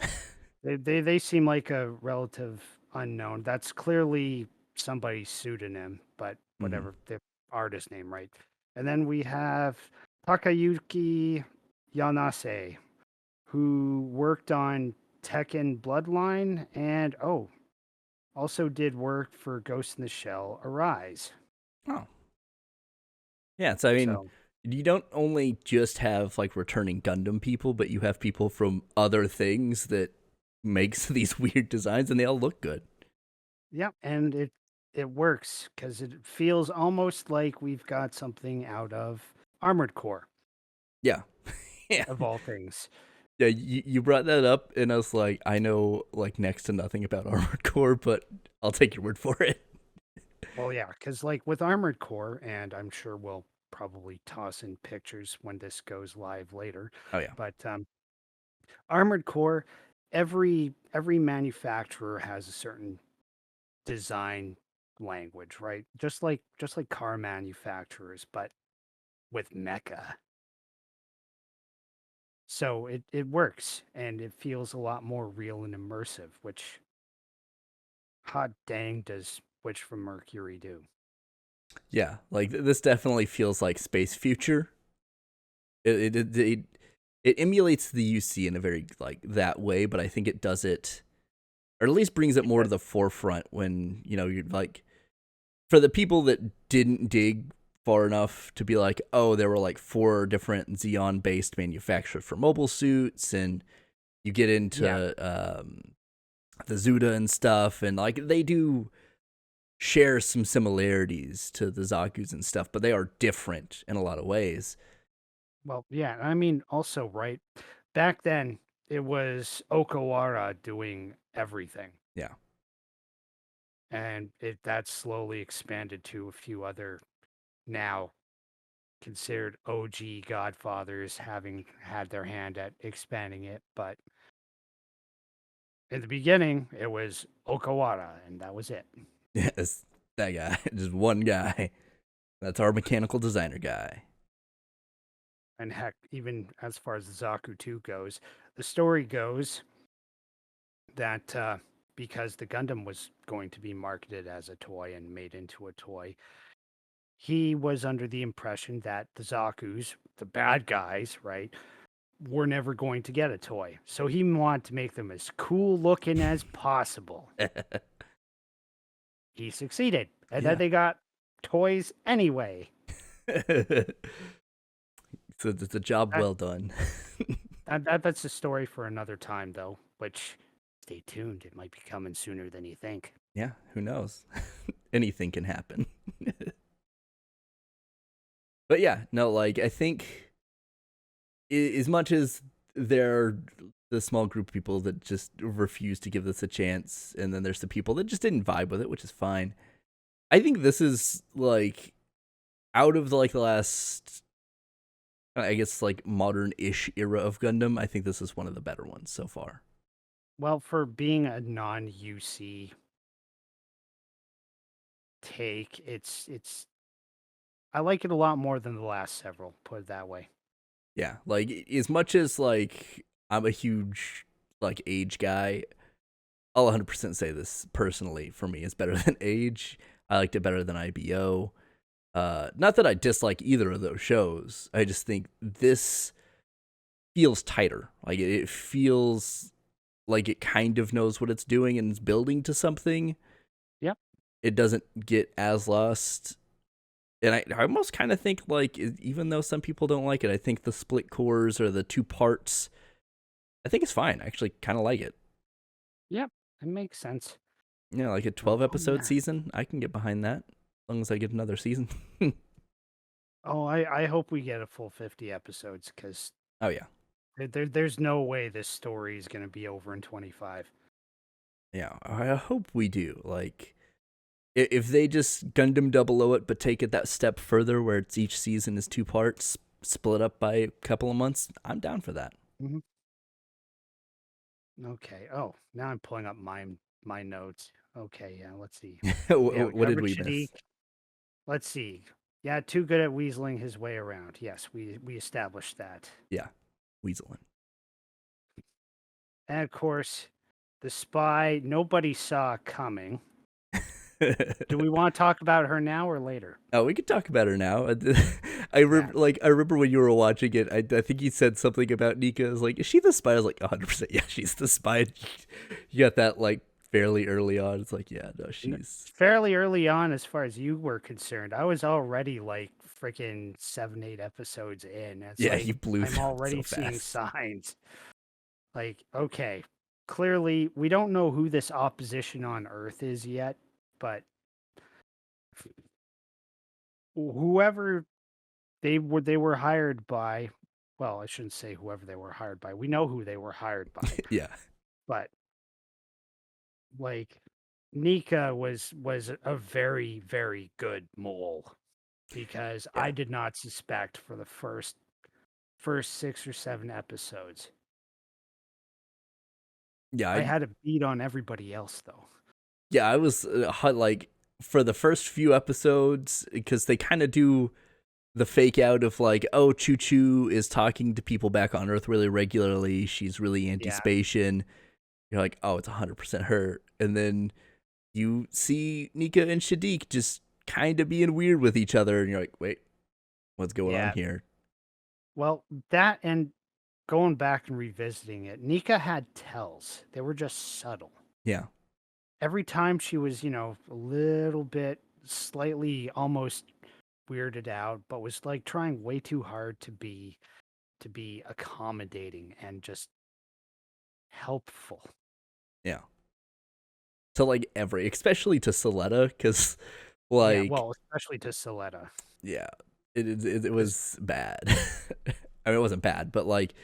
Speaker 2: they seem like a relative unknown. That's clearly somebody's pseudonym, but
Speaker 1: Mhm.
Speaker 2: whatever, the artist name, right? And then we have Takayuki Yanase, who worked on Tekken Bloodline and also did work for Ghost in the Shell Arise.
Speaker 1: Oh, yeah. So I mean,
Speaker 2: So
Speaker 1: you don't only just have like returning Gundam people, but you have people from other things that makes these weird designs, and they all look good.
Speaker 2: yeah, and it works because it feels almost like we've got something out of Armored Core
Speaker 1: Yeah, yeah,
Speaker 2: of all things.
Speaker 1: yeah. You brought that up, and I was like, I know like next to nothing about Armored Core, but I'll take your word for it.
Speaker 2: Well, yeah, because like with Armored Core, and I'm sure we'll probably toss in pictures when this goes live later,
Speaker 1: Oh yeah,
Speaker 2: but Armored Core, every manufacturer has a certain design language, right? Just like car manufacturers, but with mecha. So it works and it feels a lot more real and immersive, which hot dang does Witch from Mercury do.
Speaker 1: yeah. Like this definitely feels like space future. It emulates the UC in a very like that way, but I think it does it, or at least brings it more to the forefront when you're like, for the people that didn't dig far enough to be like, oh, there were like 4 different Xeon based manufacturers for mobile suits, and you get into
Speaker 2: Yeah.
Speaker 1: the Zuda and stuff, and like they do share some similarities to the Zaku's and stuff, but they are different in a lot of ways.
Speaker 2: Well, yeah. I mean, also, right, back then it was Okawara doing everything.
Speaker 1: Yeah.
Speaker 2: And that slowly expanded to a few other now considered OG Godfathers having had their hand at expanding it. But in the beginning, it was Okawara, and that was it.
Speaker 1: Yes, that guy. Just one guy. That's our mechanical designer guy.
Speaker 2: And heck, even as far as the Zaku 2 goes, the story goes that because the Gundam was going to be marketed as a toy and made into a toy, he was under the impression that the Zaku's, the bad guys, right, were never going to get a toy. So he wanted to make them as cool looking as possible. He succeeded. And then
Speaker 1: Yeah.
Speaker 2: they got toys anyway.
Speaker 1: So it's a job
Speaker 2: That,
Speaker 1: well done.
Speaker 2: that's a story for another time, though, which stay tuned. It might be coming sooner than you think.
Speaker 1: Yeah, who knows? Anything can happen. But yeah, no, like I think as much as there are the small group of people that just refuse to give this a chance, and then there's the people that just didn't vibe with it, which is fine. I think this is like out of the last, I guess, like modern-ish era of Gundam. I think this is one of the better ones so far.
Speaker 2: Well, for being a non UC take, it's I like it a lot more than the last several, put it that way.
Speaker 1: Yeah, like as much as like I'm a huge like Age guy, I'll 100% say this personally for me is better than Age. I liked it better than IBO. Not that I dislike either of those shows. I just think this feels tighter. Like it feels like it kind of knows what it's doing and is building to something,
Speaker 2: Yep.
Speaker 1: it doesn't get as lost. And I almost kind of think like, even though some people don't like it, I think the split cores or the two parts, I think it's fine. I actually kind of like it.
Speaker 2: Yep. It makes sense.
Speaker 1: Yeah, like a
Speaker 2: Oh,
Speaker 1: 12
Speaker 2: oh
Speaker 1: episode
Speaker 2: yeah.
Speaker 1: season, I can get behind that as long as I get another season.
Speaker 2: Oh, I hope we get a full 50 episodes because
Speaker 1: Oh yeah.
Speaker 2: there's no way this story is going to be over in 25.
Speaker 1: Yeah, I hope we do. Like, if they just Gundam double O it, but take it that step further, where it's each season is two parts, split up by a couple of months, I'm down for that.
Speaker 2: Mhm. Okay. Oh, now I'm pulling up my notes. Okay, yeah, let's see. Yeah, we
Speaker 1: What did
Speaker 2: covered
Speaker 1: we
Speaker 2: Shadiq.
Speaker 1: miss?
Speaker 2: Let's see. Yeah, too good at weaseling his way around. Yes, we established that.
Speaker 1: Yeah, Weaselin.
Speaker 2: And of course, the spy nobody saw coming. Do we want to talk about her now or later?
Speaker 1: Oh, we could talk about her now.
Speaker 2: Yeah.
Speaker 1: I remember when you were watching it. I think you said something about Nika. I was like, "Is she the spy?" I was like, "100%, yeah, she's the spy." You got that like fairly early on. It's like, yeah, no, she's
Speaker 2: Fairly early on, as far as you were concerned. I was already like freaking 7, 8 episodes in. It's
Speaker 1: yeah.
Speaker 2: like
Speaker 1: You blew
Speaker 2: I'm
Speaker 1: through it
Speaker 2: already
Speaker 1: so
Speaker 2: seeing
Speaker 1: fast.
Speaker 2: signs. Like, okay, clearly we don't know who this opposition on Earth is yet, but whoever they were hired by, well, I shouldn't say whoever they were hired by. We know who they were hired by,
Speaker 1: Yeah,
Speaker 2: but like Nika was a very, very good mole because
Speaker 1: yeah,
Speaker 2: I did not suspect for the first 6 or 7 episodes.
Speaker 1: yeah.
Speaker 2: I had a beat on everybody else though.
Speaker 1: I was like for the first few episodes because they kind of do the fake out of like, oh, Choo Choo is talking to people back on Earth really regularly. She's really
Speaker 2: Yeah,
Speaker 1: anti-Spatian. You're like, oh, it's 100% her. And then you see Nika and Shadiq just kind of being weird with each other, and you're like, wait, what's going on
Speaker 2: yeah.
Speaker 1: here?
Speaker 2: Well, that and going back and revisiting it, Nika had tells. They were just subtle.
Speaker 1: Yeah,
Speaker 2: Every time she was, a little bit slightly almost weirded out, but was like trying way too hard to be accommodating and just helpful.
Speaker 1: yeah. To like especially to Soletta, because
Speaker 2: Yeah,
Speaker 1: like,
Speaker 2: well, especially to Soletta.
Speaker 1: yeah, it
Speaker 2: 'Cause
Speaker 1: was bad. I mean, it wasn't bad, but like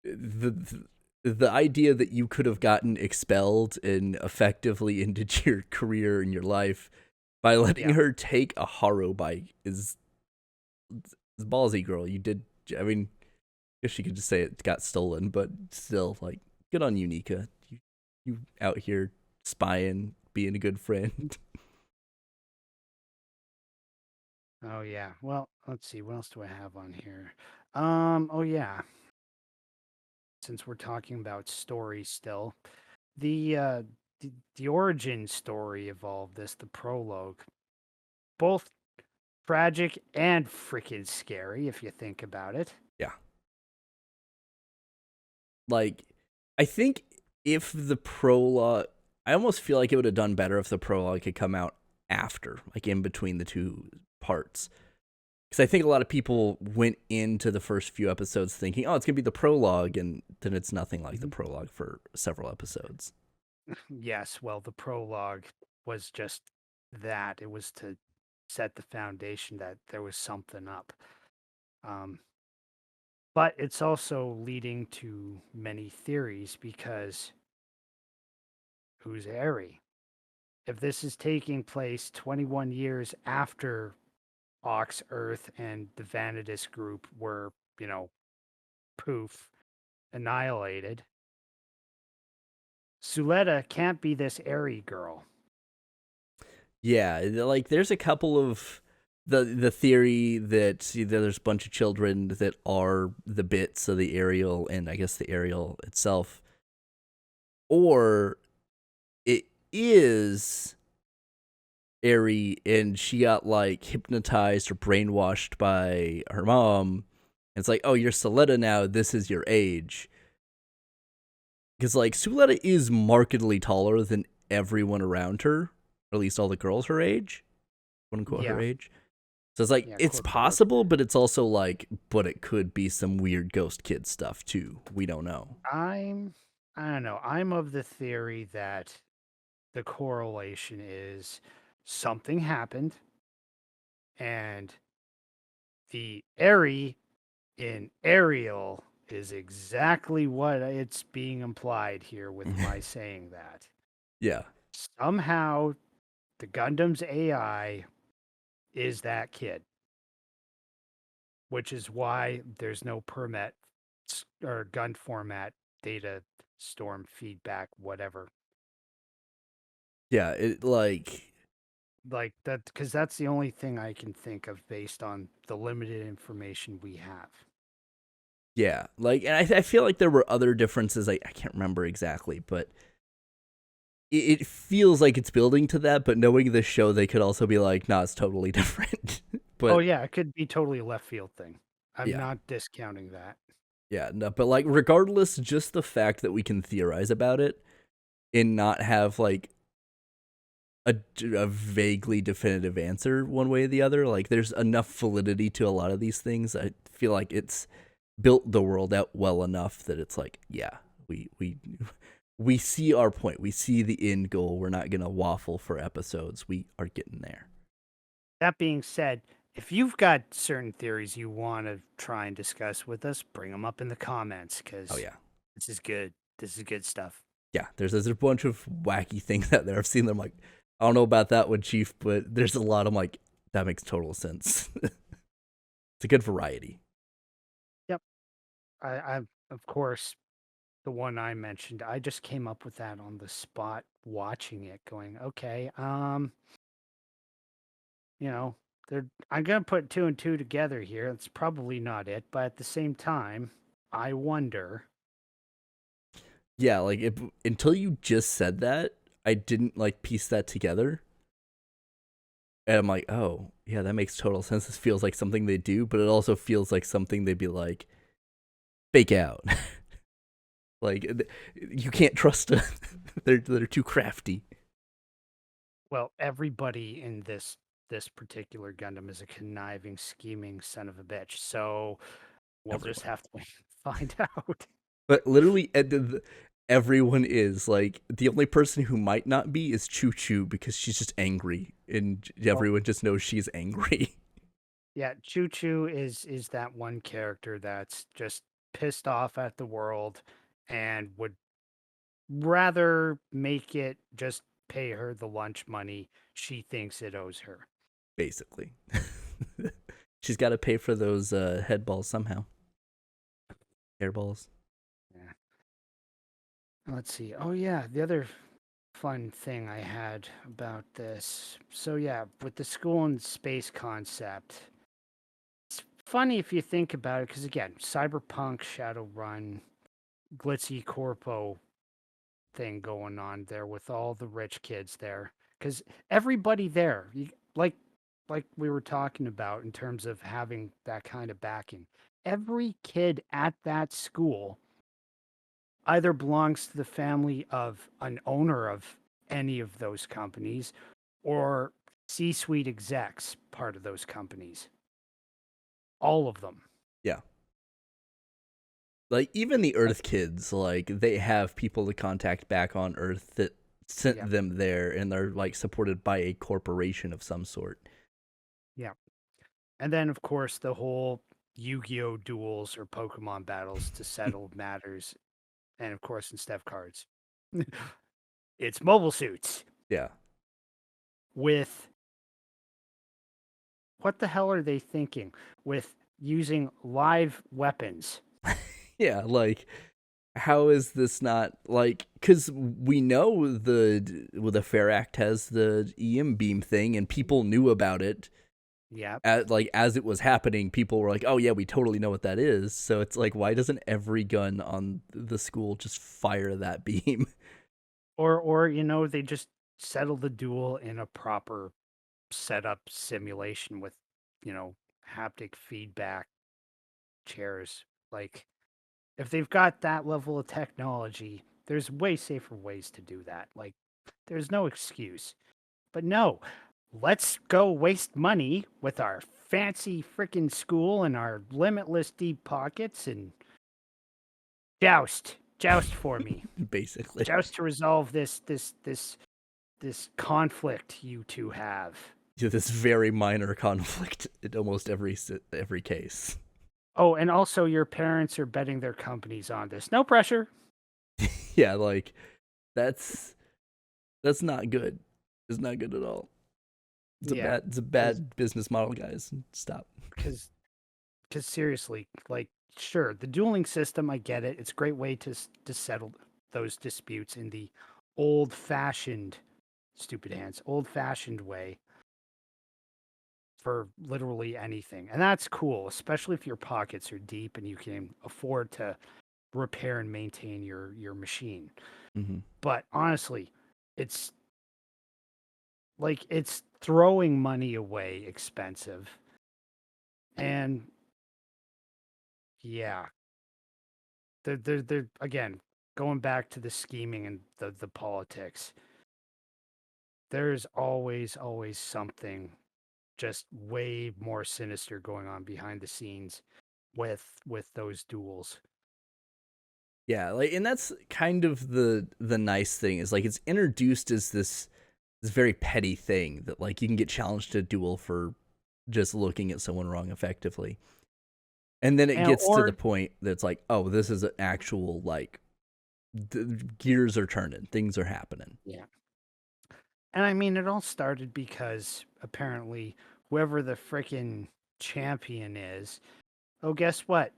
Speaker 1: the idea that you could have gotten expelled and effectively ended your career and your life by letting
Speaker 2: yeah,
Speaker 1: her take a Haro bike is ballsy, girl. You did. I mean, I guess you could just say it got stolen, but still, like, good on you, Nika. You out here spying, being a good friend.
Speaker 2: oh yeah. Well, let's see. What else do I have on here? Oh yeah. Since we're talking about stories still, the origin story of all of this, the prologue, both tragic and freaking scary if you think about it.
Speaker 1: Yeah, like, I think if the prologue, I almost feel like it would have done better if the prologue had come out after, like in between the two parts. Because I think a lot of people went into the first few episodes thinking, oh, it's gonna be the prologue, and then it's nothing like the
Speaker 2: Mhm.
Speaker 1: prologue for several episodes.
Speaker 2: Yes, well, the prologue was just that. It was to set the foundation that there was something up. Um, but it's also leading to many theories because who's Harry? If this is taking place 21 years after Ox, Earth, and the Vanadis group were, poof, annihilated, Suletta can't be this airy girl.
Speaker 1: Yeah, like there's a couple of the theory that there's a bunch of children that are the bits of the Ariel and I guess the Ariel itself, or it is Ari and she got like hypnotized or brainwashed by her mom. It's like, oh, you're Soletta now. This is your age. Because like Suletta is markedly taller than everyone around her, or at least all the girls her age, quote unquote her
Speaker 2: Yeah,
Speaker 1: age. So it's like
Speaker 2: yeah,
Speaker 1: it's
Speaker 2: quote unquote.
Speaker 1: possible, but it's also like, but it could be some weird ghost kid stuff too. We don't know.
Speaker 2: I'm, I don't know. I'm of the theory that the correlation is something happened and the Airy in Ariel is exactly what it's being implied here with my saying that.
Speaker 1: Yeah,
Speaker 2: Somehow the Gundam's AI is that kid, which is why there's no permit or gun format data storm feedback, whatever.
Speaker 1: yeah. It like
Speaker 2: Like that, because that's the only thing I can think of based on the limited information we have.
Speaker 1: yeah, like, and I feel like there were other differences. I can't remember exactly, but it feels like it's building to that. But knowing the show, they could also be like, nah, it's totally different.
Speaker 2: Oh
Speaker 1: But
Speaker 2: yeah, it could be totally a left field thing. I'm
Speaker 1: yeah,
Speaker 2: not discounting that.
Speaker 1: yeah, no, but like regardless, just the fact that we can theorize about it and not have like a vaguely definitive answer one way or the other. Like there's enough validity to a lot of these things. I feel like it's built the world out well enough that it's like, yeah, we see our point. We see the end goal. We're not gonna waffle for episodes. We are getting there.
Speaker 2: That being said, if you've got certain theories you want to try and discuss with us, bring them up in the comments
Speaker 1: Oh
Speaker 2: because
Speaker 1: yeah.
Speaker 2: this is good. This is good stuff.
Speaker 1: Yeah, there's a bunch of wacky things out there. I've seen them like I don't know about that one, Chief, but there's a lot I'm like, that makes total sense. It's a good variety.
Speaker 2: Yep. I of course, the one I mentioned, I just came up with that on the spot watching it, going, okay, you know, they're I'm gonna put two and two together here. That's probably not it, but at the same time, I wonder.
Speaker 1: Yeah, like until you just said that, I didn't like piece that together. And I'm like, oh, yeah, that makes total sense. This feels like something they do, but it also feels like something they'd be like, fake out. Like you can't trust them. They're too crafty.
Speaker 2: Well, everybody in this particular Gundam is a conniving, scheming son of a bitch. So we'll just
Speaker 1: Everyone.
Speaker 2: have to wait and find out.
Speaker 1: But literally, everyone is like the only person who might not be is Choo Choo because she's just angry, and
Speaker 2: Well,
Speaker 1: everyone just knows she's angry.
Speaker 2: yeah, Choo Choo is that one character that's just pissed off at the world and would rather make it just pay her the lunch money she thinks it owes her.
Speaker 1: Basically, she's got to pay for those head balls somehow, hair balls.
Speaker 2: Yeah. Let's see. Oh yeah, the other fun thing I had about this. So yeah, with the school and space concept, it's funny if you think about it, because again, cyberpunk, Shadowrun, glitzy corpo thing going on there with all the rich kids there, because everybody there, like we were talking about in terms of having that kind of backing, every kid at that school either belongs to the family of an owner of any of those companies or C-suite execs part of those companies. All of them.
Speaker 1: Yeah, like even the Earth kids, like they have people to contact back on Earth that sent
Speaker 2: Yeah.
Speaker 1: them there, and they're like supported by a corporation of some sort.
Speaker 2: Yeah. And then of course the whole Yu-Gi-Oh duels or Pokemon battles to settle matters. And of course instead of cards. It's mobile suits
Speaker 1: Yeah,
Speaker 2: with what the hell are they thinking with using live weapons?
Speaker 1: yeah, like how is this not like because we know the Fair Act has the EM beam thing and people knew about it
Speaker 2: Yeah.
Speaker 1: like as it was happening. People were like, oh yeah, we totally know what that is. So it's like, why doesn't every gun on the school just fire that beam?
Speaker 2: Or they just settle the duel in a proper setup simulation with, you know, haptic feedback chairs. Like if they've got that level of technology, There's way safer ways to do that. Like, there's no excuse. But no, let's go waste money with our fancy freaking school and our limitless deep pockets and joust for me,
Speaker 1: Basically.
Speaker 2: joust to resolve this conflict you two have.
Speaker 1: To this very minor conflict in almost every case.
Speaker 2: Oh, and also your parents are betting their companies on this. No pressure.
Speaker 1: Yeah, like that's not good. It's not good at all.
Speaker 2: Yeah,
Speaker 1: It's a
Speaker 2: because
Speaker 1: bad business model, guys. Stop.
Speaker 2: because seriously, like, sure, the dueling system, I get it. It's a great way to settle those disputes in the old-fashioned, stupid hands, old-fashioned way for literally anything, and that's cool, especially if your pockets are deep and you can afford to repair and maintain your machine.
Speaker 1: Hmm.
Speaker 2: But honestly, it's it's throwing money away expensive. And yeah, they're again going back to the scheming and the politics. There's always something just way more sinister going on behind the scenes with those duels.
Speaker 1: Yeah, like, and that's kind of the nice thing is like it's introduced as this very petty thing that like you can get challenged to a duel for just looking at someone wrong effectively. And then it
Speaker 2: And
Speaker 1: gets to the
Speaker 2: or
Speaker 1: point that's like, oh, this is an actual like the gears are turning, things are happening.
Speaker 2: yeah. And I mean, it all started because apparently whoever the frickin' champion is, oh, guess what?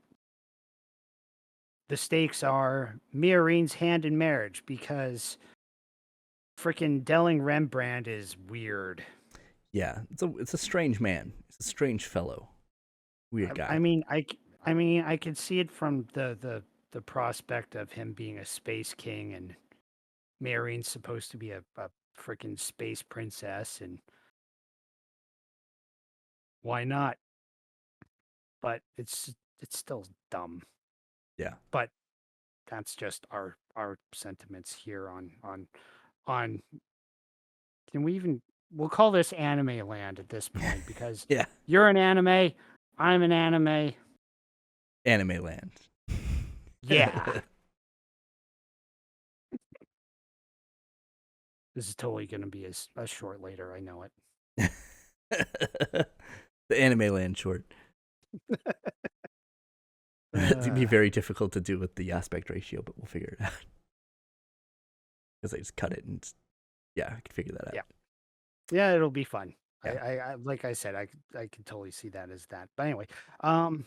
Speaker 2: The stakes are Miorine's hand in marriage because frickin' Delling Rembrandt is weird.
Speaker 1: Yeah, it's a strange man. It's a strange fellow. Weird
Speaker 2: I
Speaker 1: guy.
Speaker 2: mean, I mean, I could see it from the prospect of him being a space king and Miorine's supposed to be a frickin' space princess, and why not? But it's still dumb.
Speaker 1: Yeah.
Speaker 2: But that's just our sentiments here on can we even we'll call this anime land at this point because
Speaker 1: Yeah.
Speaker 2: you're an anime, I'm an anime.
Speaker 1: Anime land.
Speaker 2: Yeah. This is totally going to be a short later, I know it.
Speaker 1: The anime land short. It'd be
Speaker 2: Uh,
Speaker 1: very difficult to do with the aspect ratio, but we'll figure it out. Because I just cut it and yeah, I can figure that out.
Speaker 2: yeah. Yeah, it'll be fun.
Speaker 1: Yeah.
Speaker 2: I like I said, I can totally see that as that. But anyway, um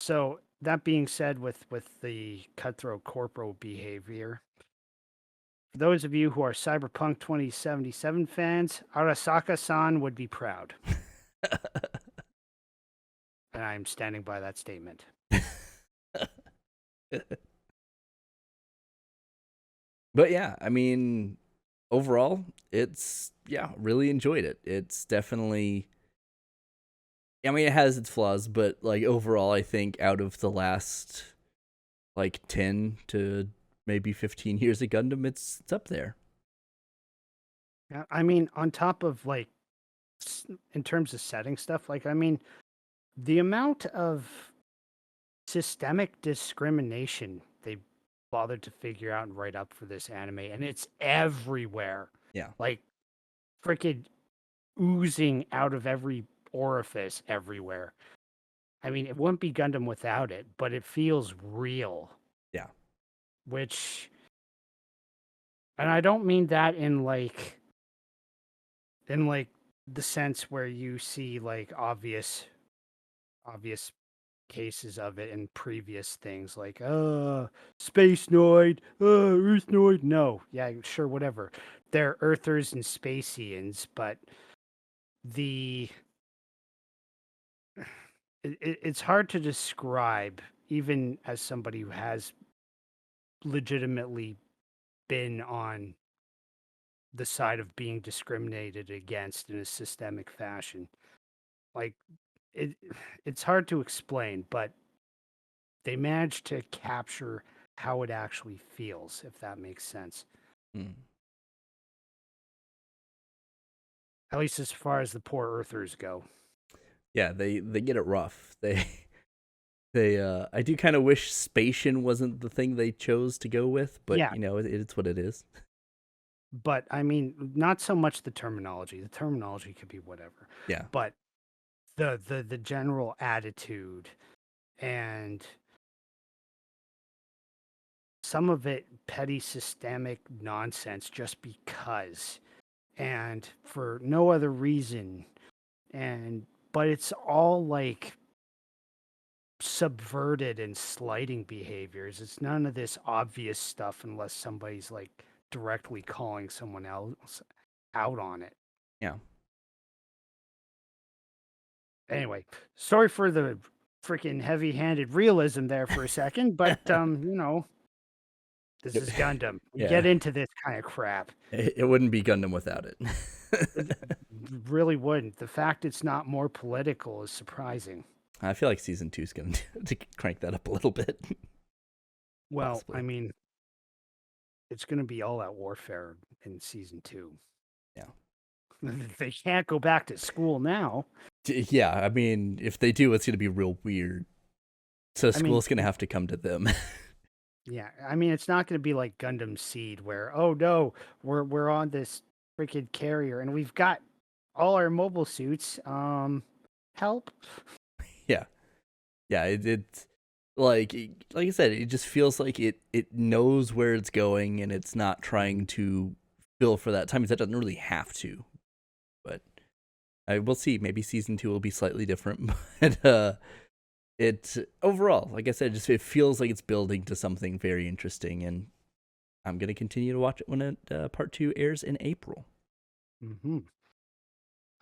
Speaker 2: so that being said, with the cutthroat corporal behavior, for those of you who are Cyberpunk 2077 fans, Arasaka-san would be proud. And I'm standing by that statement.
Speaker 1: But yeah, I mean, overall, it's yeah, really enjoyed it. It's definitely, I mean, it has its flaws, but like overall, I think out of the last like 10 to maybe 15 years of Gundam, it's up there.
Speaker 2: Yeah, I mean, on top of in terms of setting stuff, like I mean, the amount of systemic discrimination they bothered to figure out and write up for this anime, and it's everywhere.
Speaker 1: Yeah.
Speaker 2: Like freaking oozing out of every orifice everywhere. I mean, it wouldn't be Gundam without it, but it feels real.
Speaker 1: Yeah.
Speaker 2: Which, and I don't mean that in the sense where you see like obvious cases of it in previous things like space noid, earth noid. No, yeah, sure, whatever. They're earthers and spacians, but the it's hard to describe even as somebody who has legitimately been on the side of being discriminated against in a systemic fashion. Like it it's hard to explain, but they managed to capture how it actually feels, if that makes sense.
Speaker 1: Mm.
Speaker 2: At least as far as the poor Earthers go.
Speaker 1: Yeah, they get it rough. They I do kind of wish Spatian wasn't the thing they chose to go with, but
Speaker 2: Yeah,
Speaker 1: it's what it is.
Speaker 2: but I mean, not so much the terminology. The terminology could be whatever,
Speaker 1: Yeah.
Speaker 2: but the general attitude and some of it petty systemic nonsense just because and for no other reason. And but it's all like subverted and slighting behaviors. It's none of this obvious stuff unless somebody's like directly calling someone else out on it.
Speaker 1: Yeah.
Speaker 2: Anyway, sorry for the freaking heavy-handed realism there for a second, but this is Gundam. We get
Speaker 1: Yeah.
Speaker 2: into this kind of crap.
Speaker 1: It wouldn't be Gundam without it.
Speaker 2: It really wouldn't. The fact it's not more political is surprising.
Speaker 1: I feel like season 2 is going to crank that up a little bit.
Speaker 2: Well, I
Speaker 1: Possibly.
Speaker 2: mean, it's going to be all out warfare in season 2.
Speaker 1: Yeah.
Speaker 2: They can't go back to school now.
Speaker 1: Yeah, I mean, if they do, it's going to be real weird. So
Speaker 2: I mean,
Speaker 1: school's going to have to come to them.
Speaker 2: yeah, I mean, it's not going to be like Gundam Seed, where oh no, we're on this freaking carrier and we've got all our mobile suits. Help.
Speaker 1: Yeah. Yeah, it's like I said, it just feels like it knows where it's going and it's not trying to fill for that time because it doesn't really have to. But I will see. Maybe season 2 will be slightly different, but it overall, like I said, it feels like it's building to something very interesting, and I'm gonna continue to watch it when part 2 airs in April.
Speaker 2: Mm-hmm.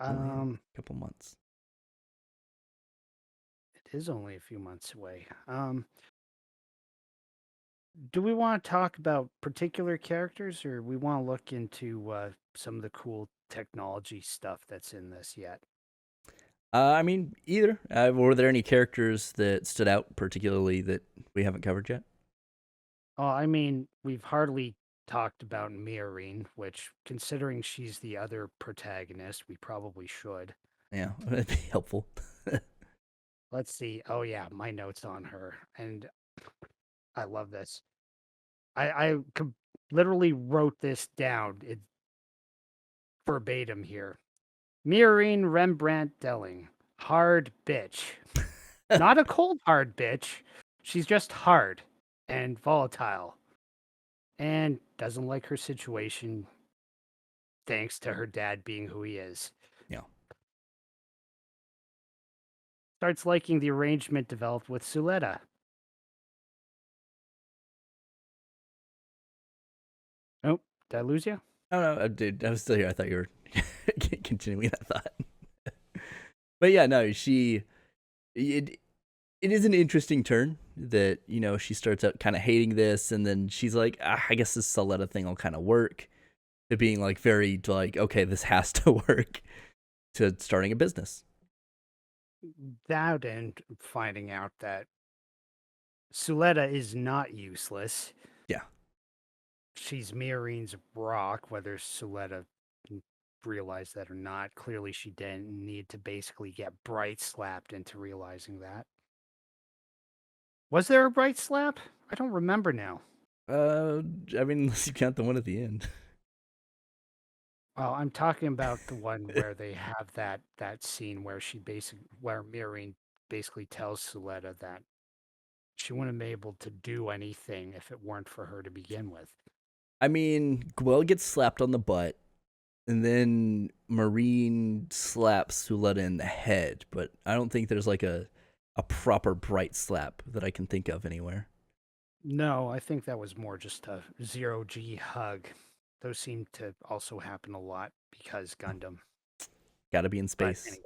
Speaker 1: Only in a couple months.
Speaker 2: It is only a few months away. Do we want to talk about particular characters, or we want to look into some of the cool technology stuff that's in this yet?
Speaker 1: I mean, either. Were there any characters that stood out particularly that we haven't covered yet?
Speaker 2: Oh, I mean, we've hardly talked about Mirroring, which, considering she's the other protagonist, we probably should.
Speaker 1: Yeah, that'd be helpful.
Speaker 2: Let's see. Oh yeah, my notes on her, and I love this. I literally wrote this down verbatim here. Mirroring Rembrandt Delling, hard bitch. Not a cold hard bitch. She's just hard and volatile and doesn't like her situation thanks to her dad being who he is.
Speaker 1: Yeah.
Speaker 2: Starts liking the arrangement developed with Suletta. Oh, did I lose you?
Speaker 1: Oh no, dude, I was still here. I thought you were continuing that thought. But yeah, no, it is an interesting turn that she starts out kind of hating this, and then she's like, I guess this Soletta thing will kind of work. To being like very like, okay, this has to work. To starting a business.
Speaker 2: That and finding out that Suletta is not useless.
Speaker 1: Yeah.
Speaker 2: She's Miorine's rock, whether Suletta realized that or not. Clearly, she didn't need to basically get bright slapped into realizing that. Was there a bright slap? I don't remember now.
Speaker 1: I mean, unless you count the one at the end.
Speaker 2: Well, I'm talking about the one where they have that scene where where Miorine basically tells Suletta that she wouldn't have been able to do anything if it weren't for her to begin with.
Speaker 1: I mean, Gwen gets slapped on the butt, and then Marine slaps Suletta in the head, but I don't think there's like a proper bright slap that I can think of anywhere.
Speaker 2: No, I think that was more just a zero G hug. Those seem to also happen a lot because Gundam.
Speaker 1: Gotta be in
Speaker 2: But
Speaker 1: space.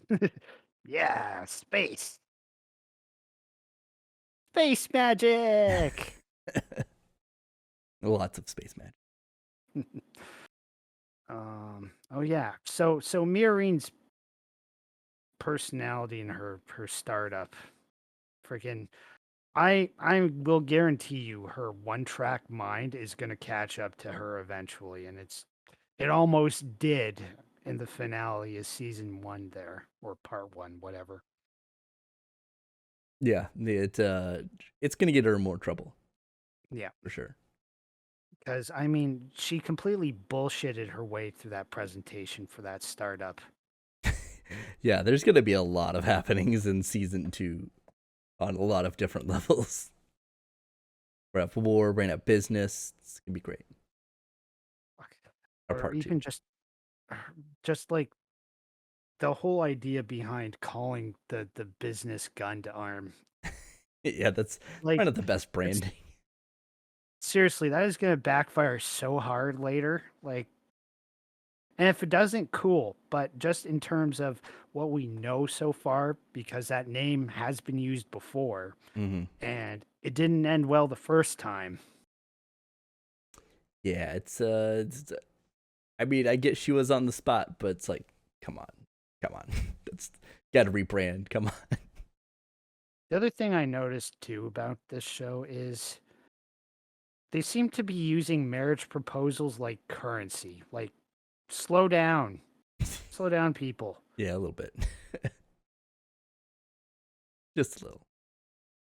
Speaker 2: anyway. Yeah, space. Space magic.
Speaker 1: Lots of space magic.
Speaker 2: Oh yeah. So Miorine's personality and her startup. Freaking I will guarantee you her one-track mind is going to catch up to her eventually, and it almost did in the finale of season 1 there, or part 1, whatever.
Speaker 1: Yeah, it's gonna get her in more trouble
Speaker 2: Yeah,
Speaker 1: for sure.
Speaker 2: because I mean, she completely bullshitted her way through that presentation for that startup.
Speaker 1: Yeah, there's gonna be a lot of happenings in season 2 on a lot of different levels. We're at war, we're at business. It's gonna be great. Our
Speaker 2: Or
Speaker 1: part 2.
Speaker 2: even just like the whole idea behind calling the business Gundam.
Speaker 1: Yeah, that's
Speaker 2: Like
Speaker 1: probably not the best
Speaker 2: it's
Speaker 1: branding.
Speaker 2: seriously, that is gonna backfire so hard later. Like, and if it doesn't, cool. But just in terms of what we know so far, because that name has been used before
Speaker 1: Mm-hmm.
Speaker 2: and it didn't end well the first time.
Speaker 1: Yeah, it's I mean, I get she was on the spot, but it's like, come on, come on, that's gotta rebrand. Come on.
Speaker 2: The other thing I noticed too about this show is they seem to be using marriage proposals like currency. Like, slow down. Slow down, people.
Speaker 1: Yeah, a little bit, just a little.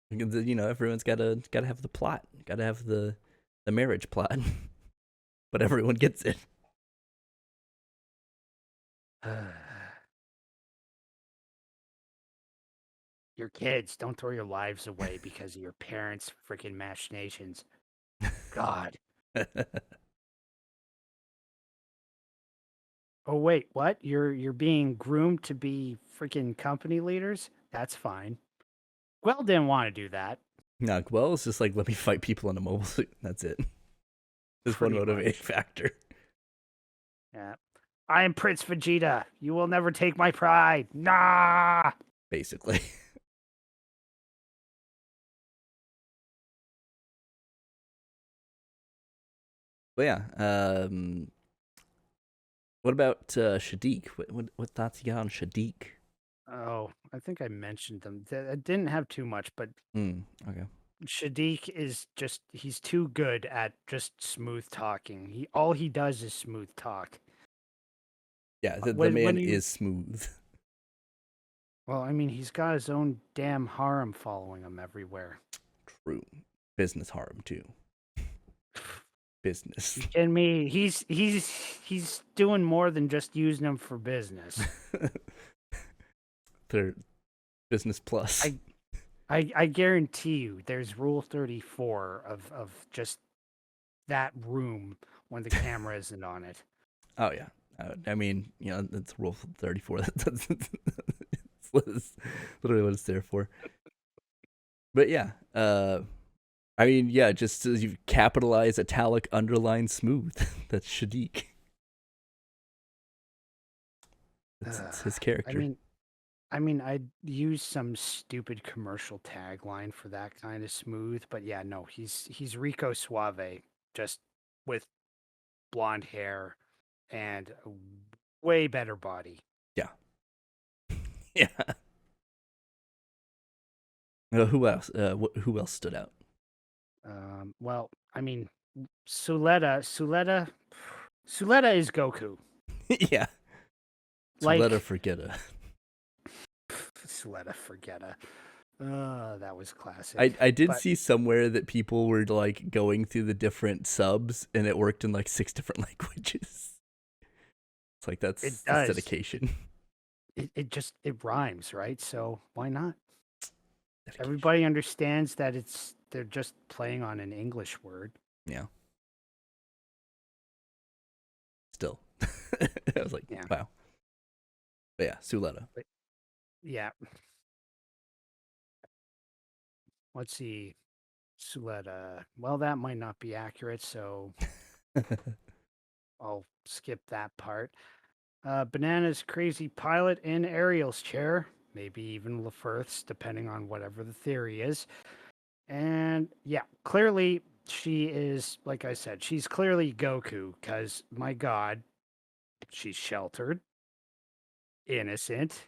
Speaker 1: Because, everyone's gotta have the plot, gotta have the marriage plot, but everyone gets it.
Speaker 2: Your kids, don't throw your lives away because of your parents' freaking machinations. God. Oh wait, what? You're being groomed to be freaking company leaders? That's fine. Well, didn't want to do that.
Speaker 1: Nah, well, it's just like let me fight people in a mobile suit. That's it. Just one
Speaker 2: Pretty
Speaker 1: motivating
Speaker 2: much.
Speaker 1: factor,
Speaker 2: Yeah. I am Prince Vegeta. You will never take my pride. Nah.
Speaker 1: basically. But yeah, what about Shadiq? What thoughts you got on Shadiq?
Speaker 2: Oh, I think I mentioned them. I didn't have too much, but
Speaker 1: Okay.
Speaker 2: Shadiq is just he's too good at just smooth talking. All he does is smooth talk.
Speaker 1: Yeah, the
Speaker 2: When
Speaker 1: man
Speaker 2: you
Speaker 1: is smooth.
Speaker 2: well, I mean, he's got his own damn harem following him everywhere.
Speaker 1: True. Business harm too. Business.
Speaker 2: You kidding me? He's doing more than just using them for business.
Speaker 1: Their business plus.
Speaker 2: I I guarantee you there's rule 34 of just that room when the camera isn't on it.
Speaker 1: Oh yeah. I mean, that's Rule 34. That's literally what it's there for. But yeah, I mean, yeah, just as you capitalize, italic, underline, smooth. That's Shadiq. It's his
Speaker 2: I
Speaker 1: character.
Speaker 2: mean, I'd use some stupid commercial tagline for that kind of smooth, but yeah, no, he's Rico Suave, just with blonde hair and a way better body.
Speaker 1: Yeah. Yeah. Who else? Who else stood out?
Speaker 2: Well, I mean, Suleta is Goku.
Speaker 1: Yeah. So let her
Speaker 2: Like
Speaker 1: forget her.
Speaker 2: Suleta, forget her. That was
Speaker 1: I
Speaker 2: classic.
Speaker 1: I did
Speaker 2: But
Speaker 1: see somewhere that people were like going through the different subs and it worked in like 6 different languages. It's like
Speaker 2: it
Speaker 1: that's
Speaker 2: does.
Speaker 1: dedication.
Speaker 2: It rhymes, right? So why not?
Speaker 1: Dedication.
Speaker 2: Everybody understands that they're just playing on an English word.
Speaker 1: Yeah. Still. I was like,
Speaker 2: Yeah.
Speaker 1: wow. But yeah, Suleta.
Speaker 2: But yeah. Let's see. Suleta. Well, that might not be accurate, so I'll skip that part. Banana's crazy pilot in Ariel's chair, maybe even LaFerth's, depending on whatever the theory is. And yeah, clearly she is, like I said, she's clearly Goku, because my God, she's sheltered, innocent,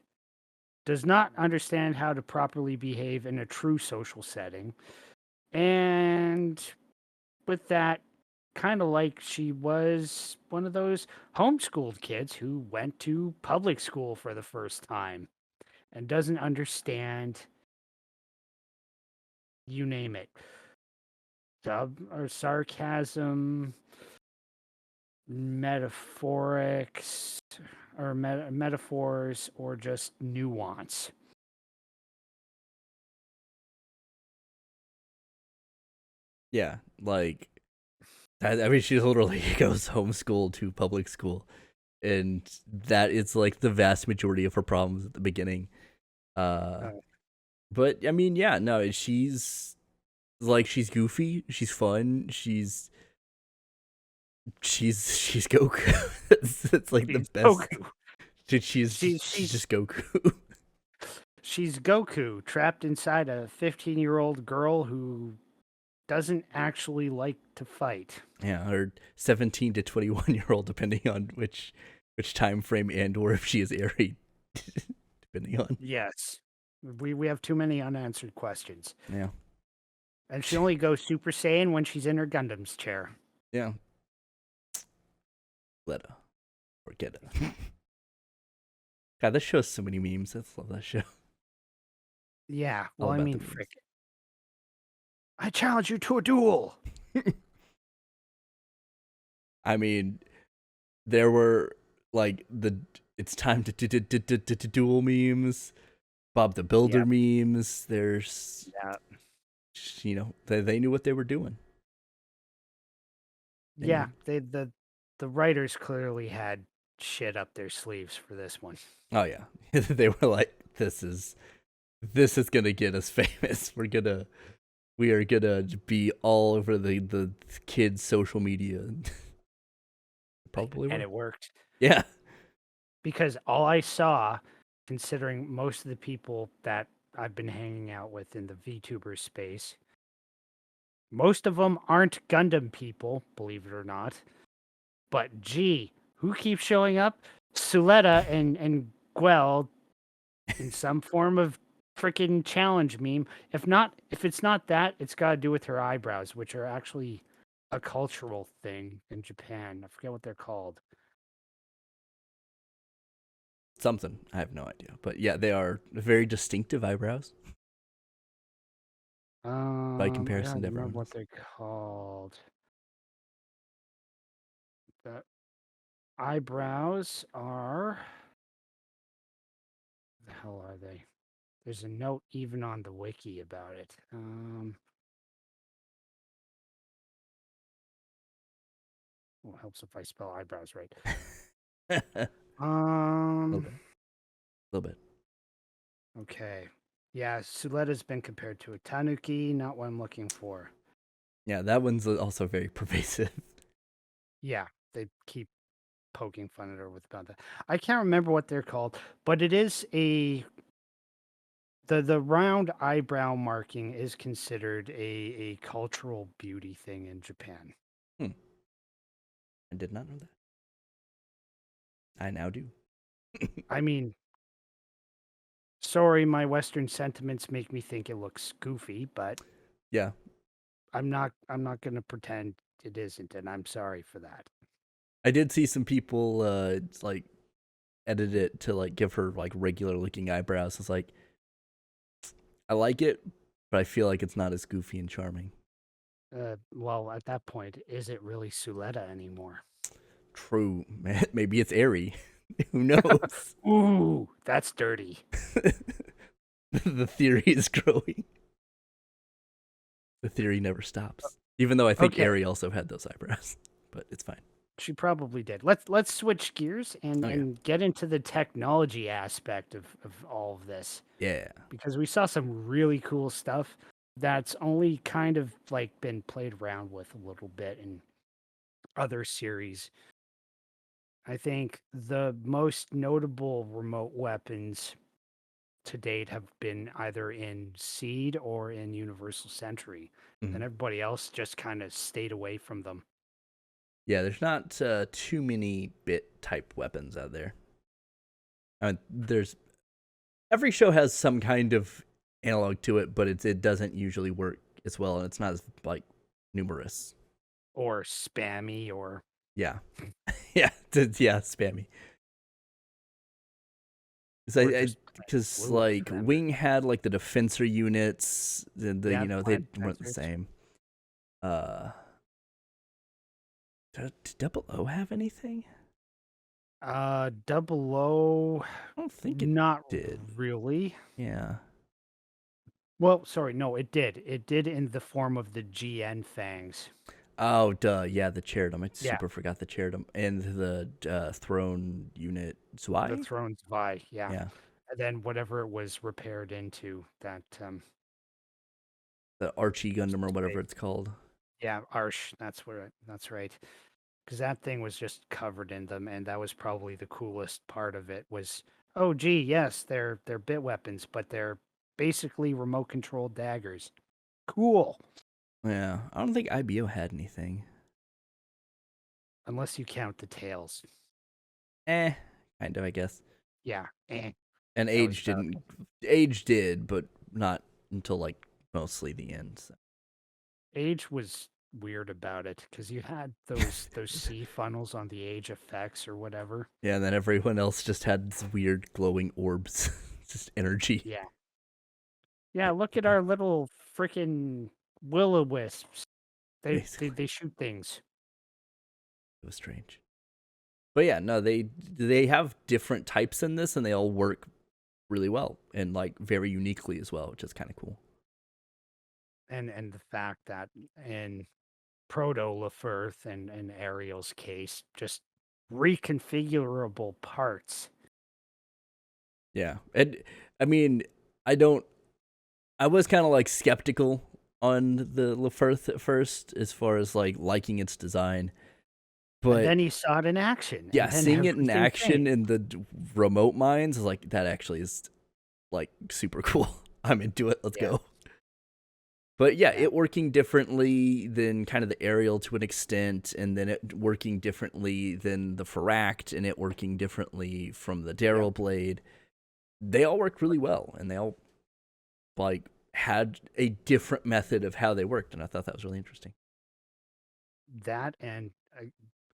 Speaker 2: does not understand how to properly behave in a true social setting. And with that, kind of like she was one of those homeschooled kids who went to public school for the first time and doesn't understand, you name it, sub or sarcasm, metaphorics, or metaphors, or just nuance.
Speaker 1: Yeah, like I mean, she literally goes homeschool to public school, and that is like the vast majority of her problems at the beginning. Uh,
Speaker 2: Uh,
Speaker 1: but I mean, yeah, no, she's goofy, she's fun, she's Goku. It's like the
Speaker 2: she's
Speaker 1: best.
Speaker 2: Goku.
Speaker 1: She's
Speaker 2: She's
Speaker 1: just Goku.
Speaker 2: she's Goku trapped inside a 15-year-old girl who doesn't actually like to fight.
Speaker 1: Yeah, or 17 to 21 year old, depending on which time frame and or if she is Aerie, depending on.
Speaker 2: Yes. We have too many unanswered questions.
Speaker 1: Yeah,
Speaker 2: And she only goes Super Saiyan when she's in her Gundam's chair.
Speaker 1: yeah. Letta or Geta. God, this show has so many memes. I love that show.
Speaker 2: Yeah,
Speaker 1: All
Speaker 2: well, I
Speaker 1: about
Speaker 2: mean,
Speaker 1: the memes.
Speaker 2: frick. I challenge you to a duel.
Speaker 1: I mean, there were like the it's time to duel memes, Bob the Builder
Speaker 2: Yep.
Speaker 1: memes. There's
Speaker 2: Yeah.
Speaker 1: they knew what they were doing. They
Speaker 2: Yeah,
Speaker 1: knew.
Speaker 2: the writers clearly had shit up their sleeves for this one.
Speaker 1: Oh yeah, they were like, this is gonna get us famous. We are gonna be all over the kids' social media. Probably
Speaker 2: And
Speaker 1: were.
Speaker 2: it worked.
Speaker 1: Yeah.
Speaker 2: Because all I saw, considering most of the people that I've been hanging out with in the VTuber space, most of them aren't Gundam people, believe it or not. But gee, who keeps showing up? Suletta and Guel in some form of freaking challenge meme. If it's not that, it's got to do with her eyebrows, which are actually a cultural thing in Japan. I forget what they're called.
Speaker 1: Something. I have no idea. But yeah, they are very distinctive eyebrows by
Speaker 2: I
Speaker 1: comparison
Speaker 2: don't
Speaker 1: to
Speaker 2: remember what
Speaker 1: everyone's.
Speaker 2: they're called. The eyebrows are, the hell are they? There's a note even on the wiki about it. Well, helps if I spell eyebrows right.
Speaker 1: A little
Speaker 2: Um,
Speaker 1: bit. A little bit.
Speaker 2: okay. Yeah, Suletta's been compared to a tanuki, not what I'm looking for.
Speaker 1: Yeah, that one's also very pervasive.
Speaker 2: Yeah, they keep poking fun at her with about that. I can't remember what they're called, but it is the round eyebrow marking is considered a cultural beauty thing in Japan.
Speaker 1: Hmm. I did not know that. I now do.
Speaker 2: I mean, sorry, my Western sentiments make me think it looks goofy, but
Speaker 1: Yeah.
Speaker 2: I'm not gonna pretend it isn't, and I'm sorry for that.
Speaker 1: I did see some people like edit it to like give her like regular looking eyebrows. It's like I like it, but I feel like it's not as goofy and charming.
Speaker 2: Well, at that point, is it really Suletta anymore?
Speaker 1: True. Maybe it's airy. Who knows?
Speaker 2: Ooh, that's dirty.
Speaker 1: The theory is growing. The theory never stops. Even though I think
Speaker 2: Okay,
Speaker 1: Airy also had those eyebrows, but it's fine.
Speaker 2: she probably did. Let's switch gears and
Speaker 1: Oh yeah,
Speaker 2: get into the technology aspect of all of this,
Speaker 1: yeah.
Speaker 2: because we saw some really cool stuff that's only kind of like been played around with a little bit in other series. I think the most notable remote weapons to date have been either in Seed or in Universal Century, and
Speaker 1: Mhm.
Speaker 2: everybody else just kind of stayed away from them.
Speaker 1: Yeah, there's not too many bit type weapons out there. I mean, there's every show has some kind of analog to it, but it doesn't usually work as well, and it's not as like numerous.
Speaker 2: or spammy or
Speaker 1: Yeah, yeah, yeah, spammy.
Speaker 2: or
Speaker 1: Because
Speaker 2: just plain fluid for
Speaker 1: like
Speaker 2: that
Speaker 1: Wing
Speaker 2: matter.
Speaker 1: had like the defensor units,
Speaker 2: Yeah,
Speaker 1: they
Speaker 2: plant
Speaker 1: weren't the
Speaker 2: sensors.
Speaker 1: same. Uh, did Double O have anything?
Speaker 2: Double O,
Speaker 1: I don't think it
Speaker 2: not
Speaker 1: did.
Speaker 2: really.
Speaker 1: Yeah.
Speaker 2: Well, sorry, no, it did. It did in the form of the GN fangs.
Speaker 1: Oh, duh. Yeah, the Cheridum. I
Speaker 2: Yeah,
Speaker 1: super forgot the Cheridum and the throne unit
Speaker 2: the
Speaker 1: Zwei.
Speaker 2: Throne's Vi, yeah.
Speaker 1: Yeah,
Speaker 2: And then whatever it was repaired into, that
Speaker 1: the Archie Gundam or whatever
Speaker 2: space.
Speaker 1: it's called.
Speaker 2: Yeah, Arsh, that's right. Because that thing was just covered in them, and that was probably the coolest part of it was, oh gee, yes, they're bit weapons, but they're basically remote controlled daggers. Cool.
Speaker 1: Yeah, I don't think IBO had anything.
Speaker 2: Unless you count the tails.
Speaker 1: Eh, kind of, I guess.
Speaker 2: Yeah.
Speaker 1: And
Speaker 2: That was
Speaker 1: Age
Speaker 2: about
Speaker 1: didn't. Age did, but not until like mostly the end. So.
Speaker 2: Age was weird about it because you had those sea funnels on the Age effects or whatever.
Speaker 1: Yeah, and then everyone else just had these weird glowing orbs, just energy.
Speaker 2: Yeah. Yeah, look at our little freaking will-o-wisps.
Speaker 1: Basically,
Speaker 2: They shoot things.
Speaker 1: it was strange. But yeah, no, they have different types in this, and they all work really well and like very uniquely as well, which is kind of cool.
Speaker 2: And the fact that in Proto Lefirth and Ariel's case, just reconfigurable parts.
Speaker 1: Yeah, and I mean, I don't. I was kind of like skeptical on the Lefirth at first, as far as like liking its design,
Speaker 2: And
Speaker 1: but
Speaker 2: then he saw it in action,
Speaker 1: yeah,
Speaker 2: and then
Speaker 1: seeing it in
Speaker 2: everything
Speaker 1: action
Speaker 2: changed.
Speaker 1: in the remote mines is like that actually is like super cool. I'm into it. Let's
Speaker 2: Yeah,
Speaker 1: go. But yeah,
Speaker 2: yeah,
Speaker 1: it working differently than kind of the aerial to an extent, and then it working differently than the Feract, and it working differently from the
Speaker 2: yep.
Speaker 1: Daryl Blade. They all worked really well, and they all like had a different method of how they worked, and I thought that was really interesting.
Speaker 2: That and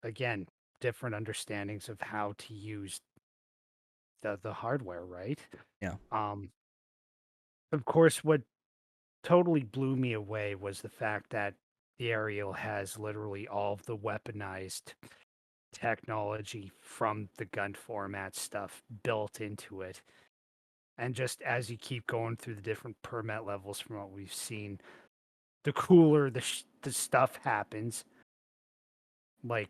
Speaker 2: again, different understandings of how to use the hardware, right?
Speaker 1: Yeah,
Speaker 2: Um, of course, what totally blew me away was the fact that the Ariel has literally all of the weaponized technology from the gun format stuff built into it. And just as you keep going through the different permit levels from what we've seen, the cooler the stuff happens. Like,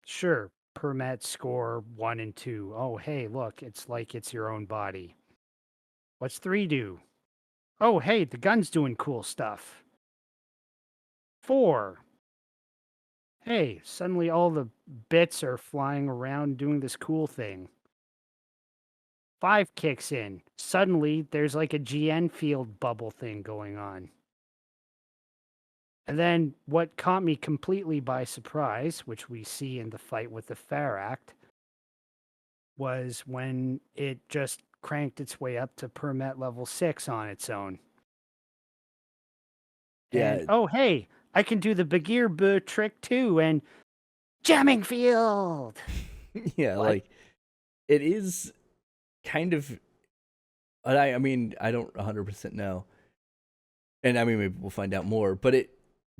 Speaker 2: sure, permit score 1 and 2. Oh, hey, look, it's like it's your own body. What's 3 do? Oh, hey, the gun's doing cool stuff. 4. Hey, suddenly all the bits are flying around doing this cool thing. 5 kicks in. Suddenly, there's like a GN field bubble thing going on. And then what caught me completely by surprise, which we see in the fight with the Pharact, was when it just cranked its way up to permit level 6 on its own. And
Speaker 1: yeah,
Speaker 2: oh, hey, I can do the Bagheer trick too, and jamming field.
Speaker 1: yeah.
Speaker 2: What?
Speaker 1: Like it is kind of. I mean, I don't 100% know, and I mean maybe we'll find out more. But it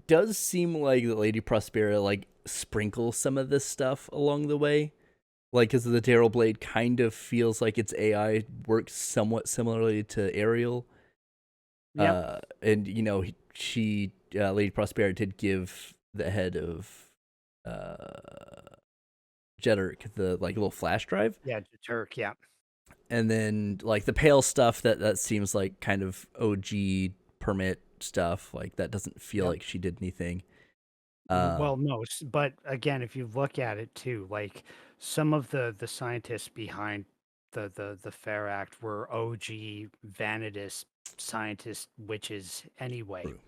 Speaker 1: does seem like the Lady Prospera like sprinkles some of this stuff along the way. Like, because the Daryl Blade kind of feels like its AI works somewhat similarly to Ariel.
Speaker 2: Yep.
Speaker 1: And you know, she Lady Prospera did give the head of Jedrick the like little flash drive,
Speaker 2: Yeah, Turk. Yeah.
Speaker 1: and then like the pale stuff that seems like kind of OG permit stuff. Like that doesn't feel
Speaker 2: Yep.
Speaker 1: like she did anything.
Speaker 2: Well, no, but again, if you look at it too, like some of the scientists behind the Fair Act were OG Vanitas scientist witches anyway,
Speaker 1: True.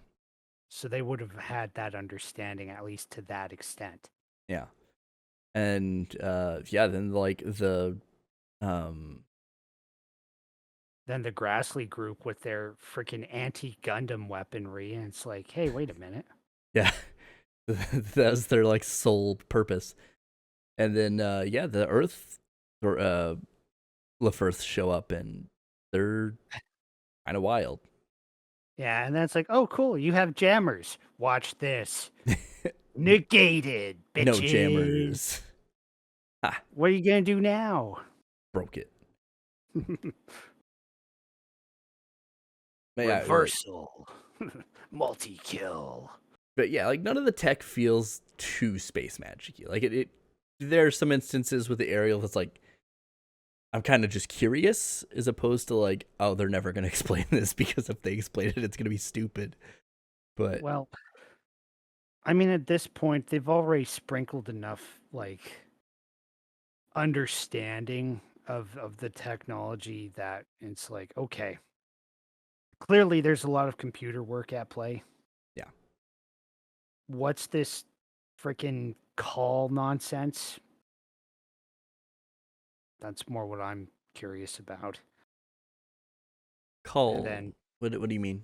Speaker 2: so they would have had that understanding at least to that extent.
Speaker 1: Yeah, and yeah, then like um
Speaker 2: then the Grassley group with their freaking anti-Gundam weaponry, and it's like, hey, wait a minute.
Speaker 1: Yeah, that's their like sole purpose. And then yeah, the Earth or LaFirth show up and they're kind of wild.
Speaker 2: Yeah, and then it's like, oh, cool, you have jammers. Watch this. Negated,
Speaker 1: No
Speaker 2: bitches.
Speaker 1: jammers. Ha,
Speaker 2: What are you gonna do now?
Speaker 1: broke it. But yeah, like,
Speaker 2: Reversal. Multi-kill.
Speaker 1: but yeah, like none of the tech feels too space magic-y. Like it there are some instances with the aerial that's like I'm kind of just curious as opposed to like, oh, they're never going to explain this because if they explain it, it's going to be stupid. But
Speaker 2: Well, I mean, at this point, they've already sprinkled enough like understanding of the technology that it's like, okay, clearly there's a lot of computer work at play.
Speaker 1: yeah,
Speaker 2: What's this freaking call nonsense? That's more what I'm curious about. And
Speaker 1: call.
Speaker 2: then,
Speaker 1: What do you mean?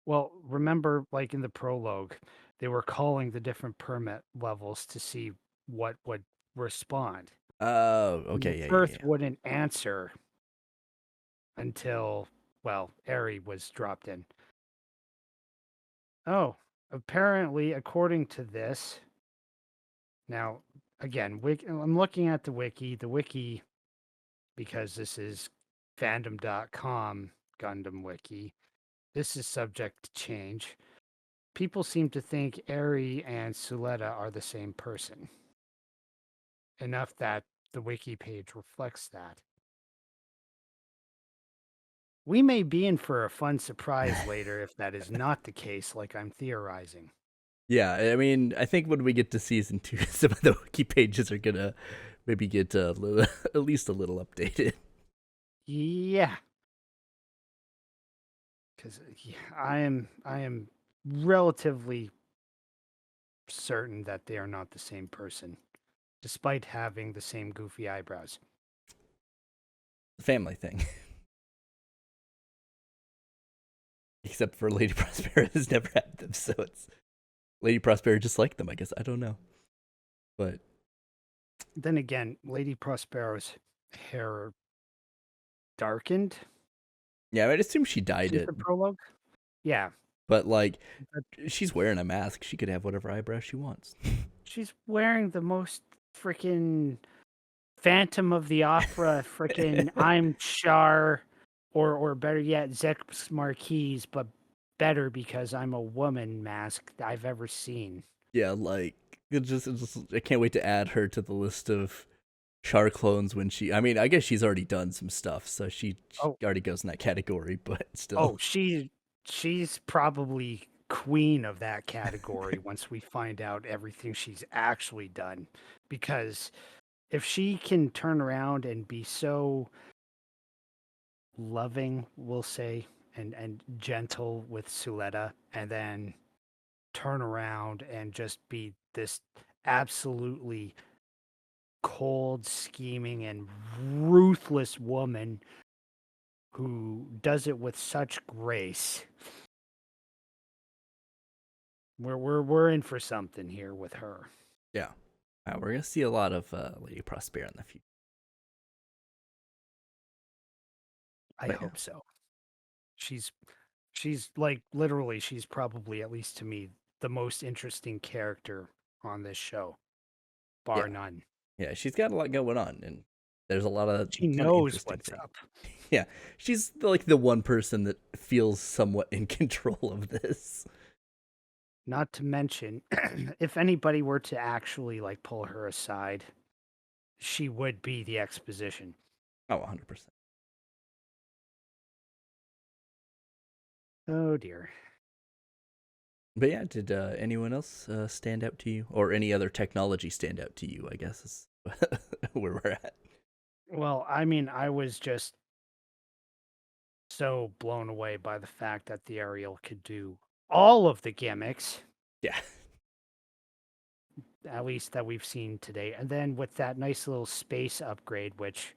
Speaker 2: well, remember, like in the prologue, they were calling the different permit levels to see what would respond.
Speaker 1: Oh,
Speaker 2: And the
Speaker 1: okay,
Speaker 2: Firth
Speaker 1: yeah.
Speaker 2: wouldn't answer until, well, Eri was dropped in. Oh, apparently, according to this, now, again, I'm looking at the wiki. The wiki, because this is fandom.com Gundam wiki, this is subject to change. People seem to think Eri and Suletta are the same person. Enough that the wiki page reflects that. We may be in for a fun surprise later if that is not the case, like I'm theorizing.
Speaker 1: Yeah, I mean, I think when we get to season 2, some of the wiki pages are gonna maybe get at least a little updated.
Speaker 2: Yeah, because I am relatively certain that they are not the same person, despite having the same goofy eyebrows.
Speaker 1: The family thing, except for Lady Prospera has never had them, so it's Lady Prospera just like them. I guess I don't know, but
Speaker 2: Then again, Lady Prospero's hair darkened
Speaker 1: yeah, I'd assume she dyed
Speaker 2: since
Speaker 1: it.
Speaker 2: the prologue. Yeah,
Speaker 1: But like,
Speaker 2: but
Speaker 1: she's wearing a mask. She could have whatever eyebrow she wants.
Speaker 2: she's wearing the most freaking Phantom of the Opera freaking I'm Char, or better yet, Zex Marquise, but better because I'm a woman mask I've ever seen.
Speaker 1: Yeah, like it's just I can't wait to add her to the list of Char clones when she. I mean, I guess she's already done some stuff, so she
Speaker 2: Oh,
Speaker 1: already goes in that category. But
Speaker 2: oh,
Speaker 1: still,
Speaker 2: she's probably queen of that category once we find out everything she's actually done. Because if she can turn around and be so loving, we'll say, and gentle with Suletta, and then turn around and just be this absolutely cold, scheming, and ruthless woman who does it with such grace. We're in for something here with her.
Speaker 1: yeah, we're gonna see a lot of Lady Prospera in the future.
Speaker 2: I
Speaker 1: But yeah,
Speaker 2: hope so. She's she's like literally she's probably, at least to me, the most interesting character on this show, bar
Speaker 1: yeah,
Speaker 2: none.
Speaker 1: yeah. She's got a lot going on, and there's a lot of
Speaker 2: She
Speaker 1: ton of
Speaker 2: knows
Speaker 1: interesting
Speaker 2: what's
Speaker 1: things.
Speaker 2: up.
Speaker 1: Yeah, she's like the one person that feels somewhat in control of this.
Speaker 2: Not to mention, if anybody were to actually like pull her aside, she would be the exposition.
Speaker 1: Oh, 100%.
Speaker 2: Oh dear.
Speaker 1: But yeah, did anyone else stand out to you, or any other technology stand out to you? I guess is where we're at.
Speaker 2: Well, I mean, I was just so blown away by the fact that the Ariel could do all of the gimmicks,
Speaker 1: Yeah,
Speaker 2: at least that we've seen today. And then with that nice little space upgrade, which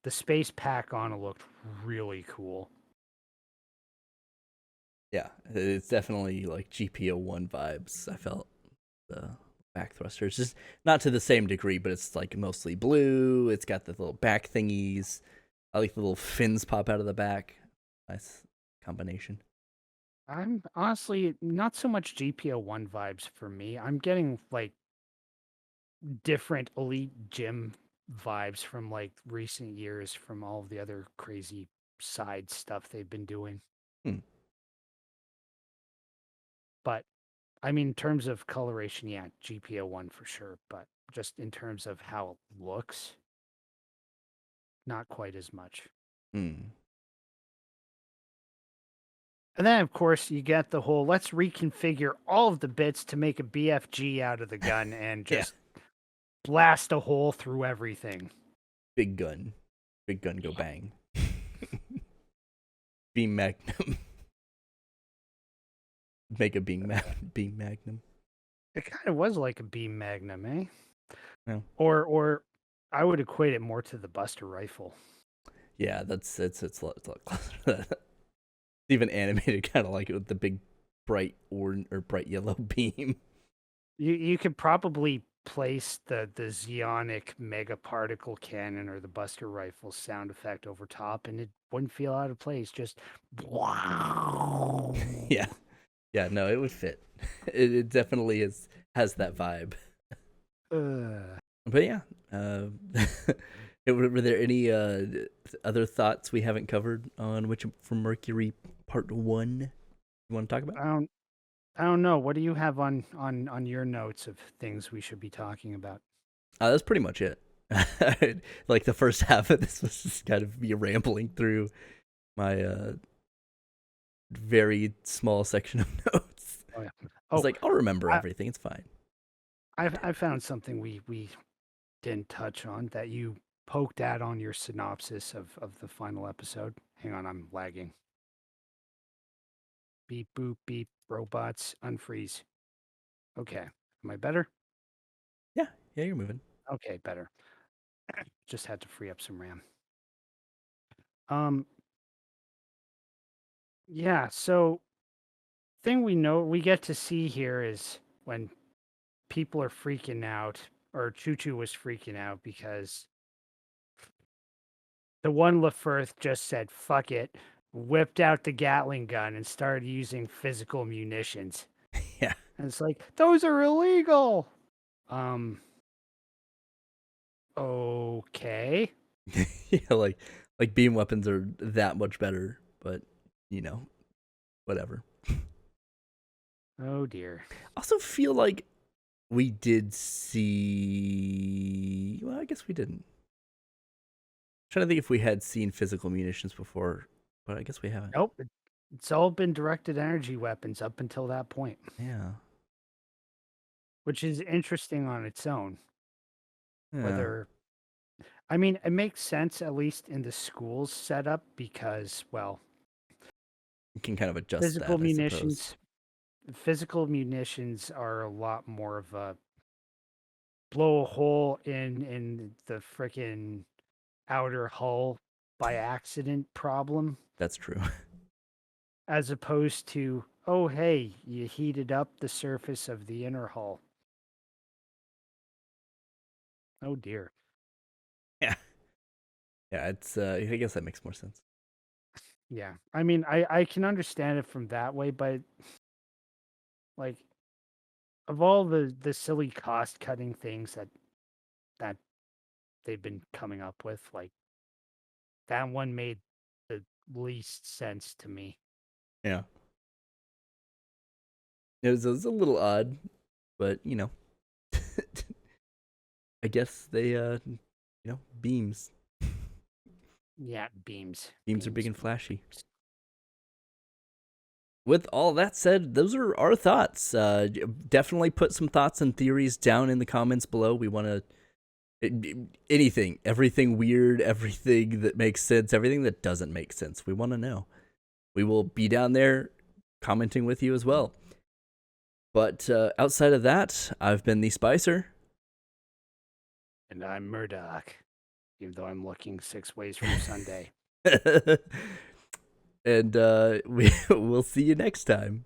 Speaker 2: the space pack on it looked really cool.
Speaker 1: Yeah, it's definitely like GPO1 vibes. I felt the back thrusters, just not to the same degree, but it's like mostly blue. It's got the little back thingies. I like the little fins pop out of the back. Nice combination.
Speaker 2: I'm honestly not so much GPO1 vibes for me. I'm getting like different elite gym vibes from like recent years from all of the other crazy side stuff they've been doing.
Speaker 1: Hmm.
Speaker 2: But I mean, in terms of coloration, yeah, GPO1 for sure. But just in terms of how it looks, not quite as much.
Speaker 1: Hmm.
Speaker 2: And then, of course, you get the whole let's reconfigure all of the bits to make a BFG out of the gun and
Speaker 1: Yeah,
Speaker 2: just blast a hole through everything.
Speaker 1: big gun, go bang. Beam Magnum, make a beam Magnum.
Speaker 2: It kind of was like a beam magnum, eh?
Speaker 1: Yeah,
Speaker 2: Or I would equate it more to the Buster rifle.
Speaker 1: yeah, it's a lot closer to that. It's even animated kind of like it with the big bright orange or bright yellow beam.
Speaker 2: You could probably place the Zeonic mega particle cannon or the Buster rifle sound effect over top, and it wouldn't feel out of place. Just wow.
Speaker 1: Yeah, yeah, no, it would fit. It definitely has that vibe.
Speaker 2: Uh,
Speaker 1: But yeah, were there any other thoughts we haven't covered on Witch from Mercury Part 1 you want to talk about?
Speaker 2: I don't know. What do you have on your notes of things we should be talking about?
Speaker 1: That's pretty much it. Like the first half of this was just kind of me rambling through my very small section of notes.
Speaker 2: Oh yeah.
Speaker 1: I was
Speaker 2: Oh,
Speaker 1: like, I'll remember
Speaker 2: I
Speaker 1: everything. It's fine.
Speaker 2: I found something we didn't touch on that you poked at on your synopsis of the final episode. Hang on, I'm lagging. Beep boop beep. Robots unfreeze. Okay. Am I better?
Speaker 1: Yeah, yeah, you're moving.
Speaker 2: Okay, better. Just had to free up some RAM. Um, yeah, so thing we get to see here is when people are freaking out, or Choo Choo was freaking out because the one LaFirth just said, fuck it, whipped out the Gatling gun and started using physical munitions.
Speaker 1: Yeah,
Speaker 2: And it's like, those are illegal. Um, okay.
Speaker 1: yeah, like beam weapons are that much better, but you know, whatever.
Speaker 2: Oh dear.
Speaker 1: Also feel like we did see. Well, I guess we didn't. I'm trying to think if we had seen physical munitions before, but I guess we haven't.
Speaker 2: Nope. It's all been directed energy weapons up until that point,
Speaker 1: Yeah.
Speaker 2: which is interesting on its own.
Speaker 1: Yeah.
Speaker 2: Whether, I mean, it makes sense at least in the school's setup because, well,
Speaker 1: You can kind of adjust
Speaker 2: physical
Speaker 1: that, I suppose.
Speaker 2: munitions, physical munitions are a lot more of a blow a hole in the frickin' outer hull by accident problem,
Speaker 1: That's true.
Speaker 2: as opposed to, oh hey, you heated up the surface of the inner hull. Oh dear.
Speaker 1: Yeah. Yeah, it's I guess that makes more sense.
Speaker 2: Yeah. I mean, I can understand it from that way, but like of all the silly cost cutting things that they've been coming up with, like that one made the least sense to me.
Speaker 1: Yeah. It was a little odd, but I guess they beams.
Speaker 2: Yeah, beams.
Speaker 1: Beams are big
Speaker 2: Beams,
Speaker 1: and
Speaker 2: beams,
Speaker 1: flashy.
Speaker 2: beams.
Speaker 1: With all that said, those are our thoughts. Definitely put some thoughts and theories down in the comments below. We want to anything, everything weird, everything that makes sense, everything that doesn't make sense. We want to know. We will be down there commenting with you as well. But outside of that, I've been the Spicer.
Speaker 2: And I'm Murdock. even though I'm looking 6 ways from Sunday.
Speaker 1: And we'll see you next time.